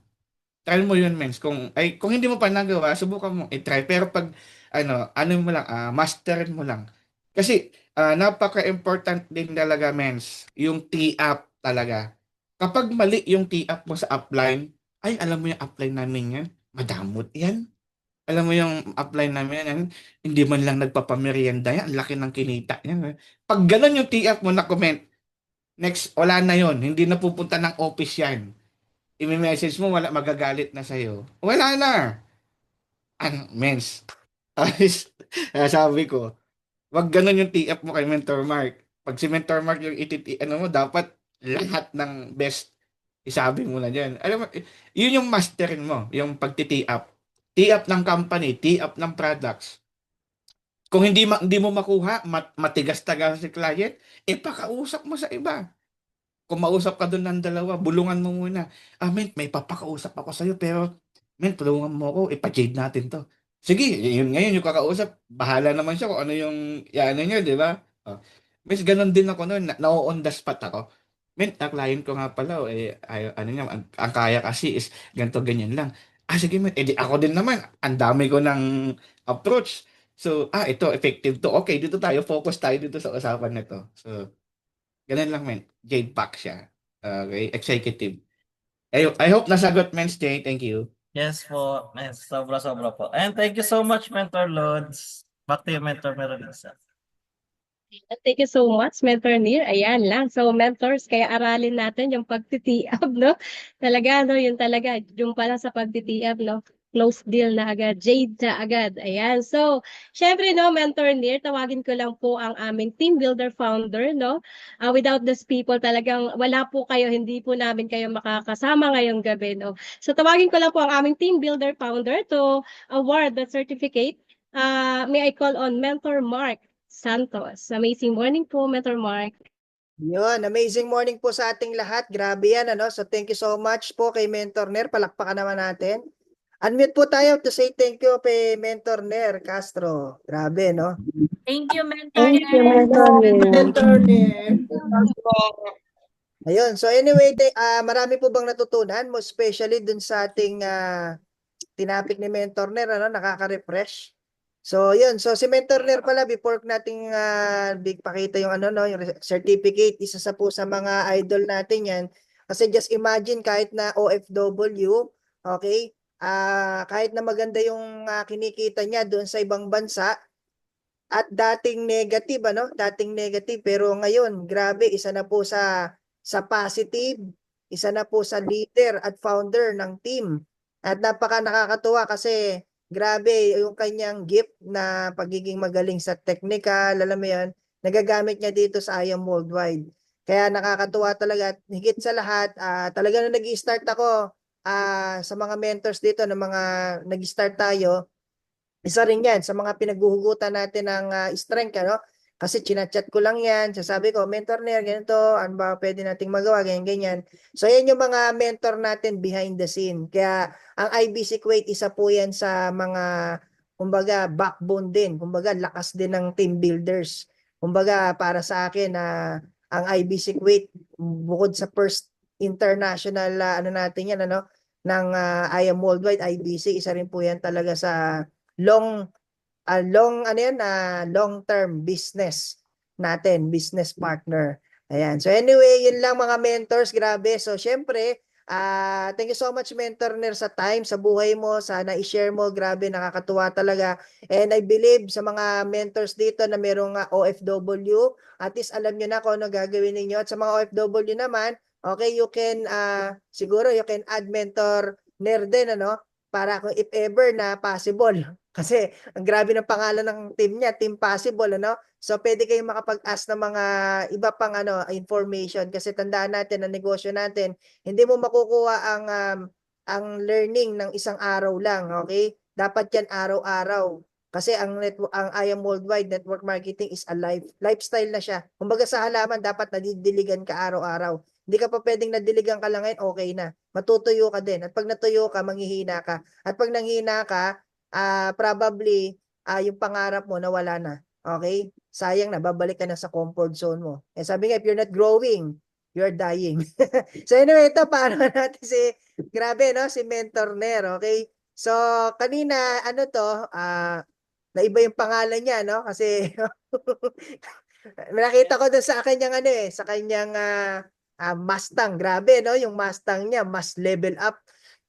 Try mo yun, mens. Kung hindi mo pa nagawa, subukan mo i-try. Pero pag, ano mo lang, masterin mo lang. Kasi, napaka-important din talaga, mens, yung T-up talaga. Kapag mali yung T-up mo sa upline, alam mo yung upline namin yan, madamot yan. Alam mo yung upline namin yan, hindi man lang nagpapamerienda yan, ang laki ng kinita yan. Pag ganun yung TF mo na comment, next, wala na yon, hindi na pupunta ng office yan. I-message mo, wala, magagalit na sa'yo. Wala na. Mens. Sabi ko, wag ganun yung TF mo kay Mentor Mark. Pag si Mentor Mark yung mo, dapat lahat ng best isabi mo na dyan. Alam mo, yun yung masterin mo, yung pagti-T-up. T-up ng company, T-up ng products. Kung hindi mo makuha, matigas-tagas si client, pakausap mo sa iba. Kung mausap ka doon ng dalawa, bulungan mo muna. May papakausap ako sa'yo, pero, tulungan mo ako, ipa-jade natin to. Sige, yun ngayon yung kakausap, bahala naman siya kung ano yung, ano niya, di ba? Ganun din ako noon, na-on the spot ako. Client ko nga pala, ano niya, ang kaya kasi is ganito, ganyan lang. Sige, edi ako din naman, ang dami ko ng approach. So, ito, effective to. Okay, dito tayo, focus tayo dito sa usapan na to. So, ganun lang, Jade Pack siya. Okay, executive. I hope nasagot, Jade. Thank you. Yes po, sobra-sobra po. And thank you so much, Mentor Lods. Back to you, Mentor Meronisa. Thank you so much, Mentor Neil. Ayan lang. So, mentors, kaya aralin natin yung pagtitiap, no? Talaga, no? Yun talaga. Yung pala sa pagtitiap, no? Close deal na agad. Jade na agad. Ayan. So, syempre, no, Mentor Neil, tawagin ko lang po ang aming team builder founder, no? Without these people, talagang wala po kayo, hindi po namin kayo makakasama ngayong gabi, no? So, tawagin ko lang po ang aming team builder founder to award the certificate. May I call on Mentor Mark Santos. Amazing morning po, Mentor Mark. Yun, amazing morning po sa ating lahat. Grabe yan, ano? So thank you so much po kay Mentor Ner. Palakpakan naman natin. Unmute po tayo to say thank you kay Mentor Ner Castro. Grabe, no? Thank you, Mentor. Thank you, Mentor Ner. Mentor Ner. Ayun, so anyway, marami po bang natutunan? Most especially dun sa ating tinapik ni Mentor Ner, ano, nakaka-refresh. So, yun. So, si Mentor Ner pala, before nating pakita yung ano, no, yung certificate, isa sa po sa mga idol natin yan. Kasi just imagine, kahit na OFW, okay, kahit na maganda yung kinikita niya doon sa ibang bansa, at dating negative, ano? Dating negative, pero ngayon, grabe, isa na po sa positive, isa na po sa leader at founder ng team. At napaka nakakatuwa kasi grabe yung kanyang gift na pagiging magaling sa technical, alam mo yan, nagagamit niya dito sa IAM Worldwide. Kaya nakakatuwa talaga at higit sa lahat, talaga na nag-start ako sa mga mentors dito, ng mga nag-start tayo, isa rin yan sa mga pinaghuhugutan natin ng strength, ano? Kasi chinachat ko lang yan, sasabi ko, mentor na ganito, ano ba pwede nating magawa, ganyan, ganyan. So, yan yung mga mentor natin behind the scene. Kaya, ang IBC Kuwait, isa po yan sa mga, kumbaga, backbone din. Kumbaga, lakas din ng team builders. Kumbaga, para sa akin, ang IBC Kuwait, bukod sa first international, ano natin yan, ano, ng IAM Worldwide, IBC, isa rin po yan talaga sa long long term business natin, business partner. Ayan. So anyway, yun lang mga mentors, grabe. So syempre, thank you so much Mentor Ner sa time, sa buhay mo, sana i-share mo, grabe nakakatuwa talaga. And I believe sa mga mentors dito na merong OFW, at least alam niyo na kung ano gagawin ninyo. At sa mga OFW naman, okay, you can siguro you can add Mentor Ner din, ano, para kung if ever na possible. Kasi ang grabe ng pangalan ng team niya, Team Possible, ano? So pwede kayong makapag-ask ng mga iba pang ano information, kasi tandaan natin ang negosyo natin, hindi mo makukuha ang learning ng isang araw lang, okay? Dapat yan araw-araw. Kasi ang IAM Worldwide Network Marketing is a lifestyle na siya. Kumbaga sa halaman, dapat nadidiligan ka araw-araw. Hindi ka pa pwedeng nadiligan ka lang ngayon, okay na. Matutuyo ka din. At pag natuyo ka, manghihina ka. At pag nanghina ka, probably yung pangarap mo nawala na. Okay? Sayang na, babalik ka na sa comfort zone mo. Eh sabi nga, if you're not growing, you're dying. So anyway, ito, paano natin grabe, no? Si Mentor Ner, okay? So, kanina, ano to, naiba yung pangalan niya, no? Kasi, nakita ko doon sa kanyang, ano sa kanyang Mustang. Grabe, no? Yung Mustang niya, mas level up.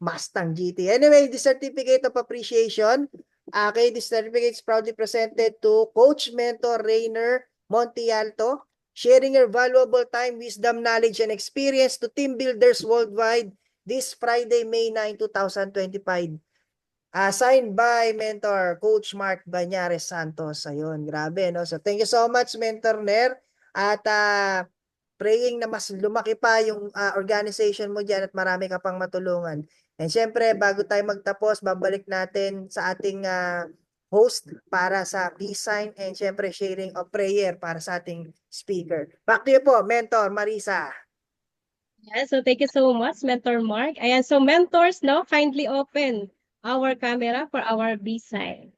Mustang GT. Anyway, the certificate of appreciation. Okay, this certificate is proudly presented to Coach Mentor Rainer Montialto, sharing your valuable time, wisdom, knowledge, and experience to team builders worldwide this Friday, May 9, 2025. Signed by Mentor Coach Mark Banyares Santos. Ayun, grabe, no? So, thank you so much, Mentor Ner. At praying na mas lumaki pa yung organization mo dyan at marami ka pang matulungan. And syempre, bago tayo magtapos, babalik natin sa ating host para sa peace sign and syempre sharing of prayer para sa ating speaker. Back to you po, Mentor Marisa. Yeah, so thank you so much, Mentor Mark. Ayan, so mentors, no, kindly open our camera for our B-sign.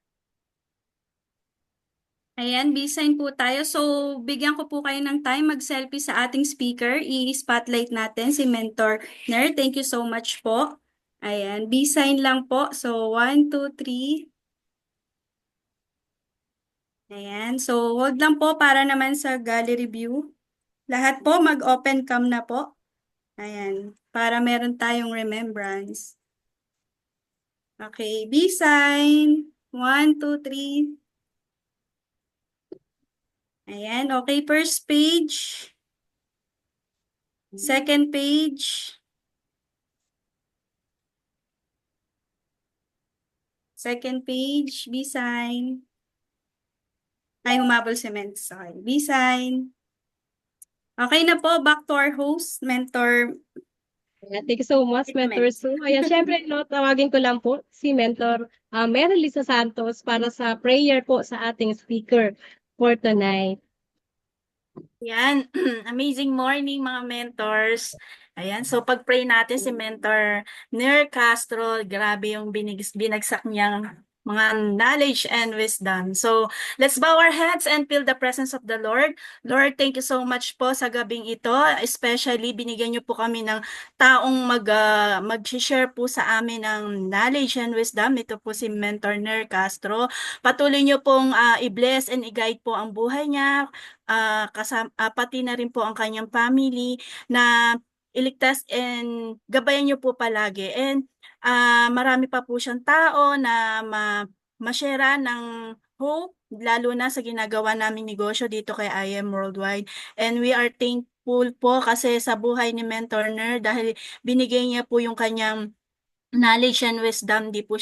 Ayan, B-sign po tayo. So, bigyan ko po kayo ng time mag-selfie sa ating speaker. I-spotlight natin si Mentor Ner. Thank you so much po. Ayan, B-sign lang po. So, 1, 2, 3. Ayan, so wag lang po para naman sa gallery view. Lahat po mag-open cam na po. Ayan, para meron tayong remembrance. Okay, B-sign. 1, 2, 3. Ayan, okay, first page. Second page. Second page, B-sign. Ay, humabol si Mens. Okay, B-sign. Okay na po, back to our host, Mentor. Yeah, thank you so much, Mentor Sue. Ayan, syempre, no, tawagin ko lang po si Mentor Mary Lisa Santos para sa prayer po sa ating speaker for tonight. Yan, amazing morning mga mentors. Ayan, so pag-pray natin si Mentor Ner Castro, grabe yung binagsak niyang mga knowledge and wisdom. So, let's bow our heads and feel the presence of the Lord. Lord, thank you so much po sa gabing ito. Especially, binigyan niyo po kami ng taong mag-share po sa amin ng knowledge and wisdom. Ito po si Mentor Ner Castro. Patuloy niyo pong i-bless and i-guide po ang buhay niya, pati na rin po ang kanyang family, na iligtas and gabayan niyo po palagi. And marami pa po siyang tao na ma-share ng hope, lalo na sa ginagawa namin negosyo dito kay IM Worldwide. And we are thankful po kasi sa buhay ni Mentor Ner dahil binigay niya po yung kanyang knowledge and wisdom, hindi po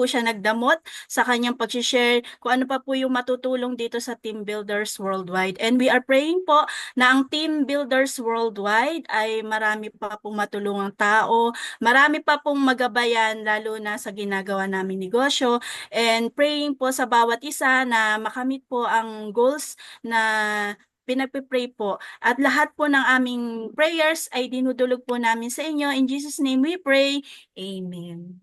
siya nagdamot sa kanyang pag-share kung ano pa po yung matutulong dito sa Team Builders Worldwide. And we are praying po na ang Team Builders Worldwide ay marami pa pong matulungang tao, marami pa pong magabayan lalo na sa ginagawa namin negosyo, and praying po sa bawat isa na makamit po ang goals na pinagpipray po. At lahat po ng aming prayers ay dinudulog po namin sa inyo. In Jesus' name we pray. Amen.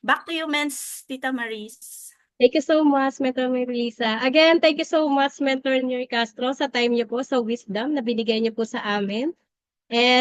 Back to you, Mens, Tita Maris. Thank you so much, Mentor Melissa. Again, thank you so much, Mentor Ner Castro, sa time niyo po, sa wisdom na binigay niyo po sa amin. And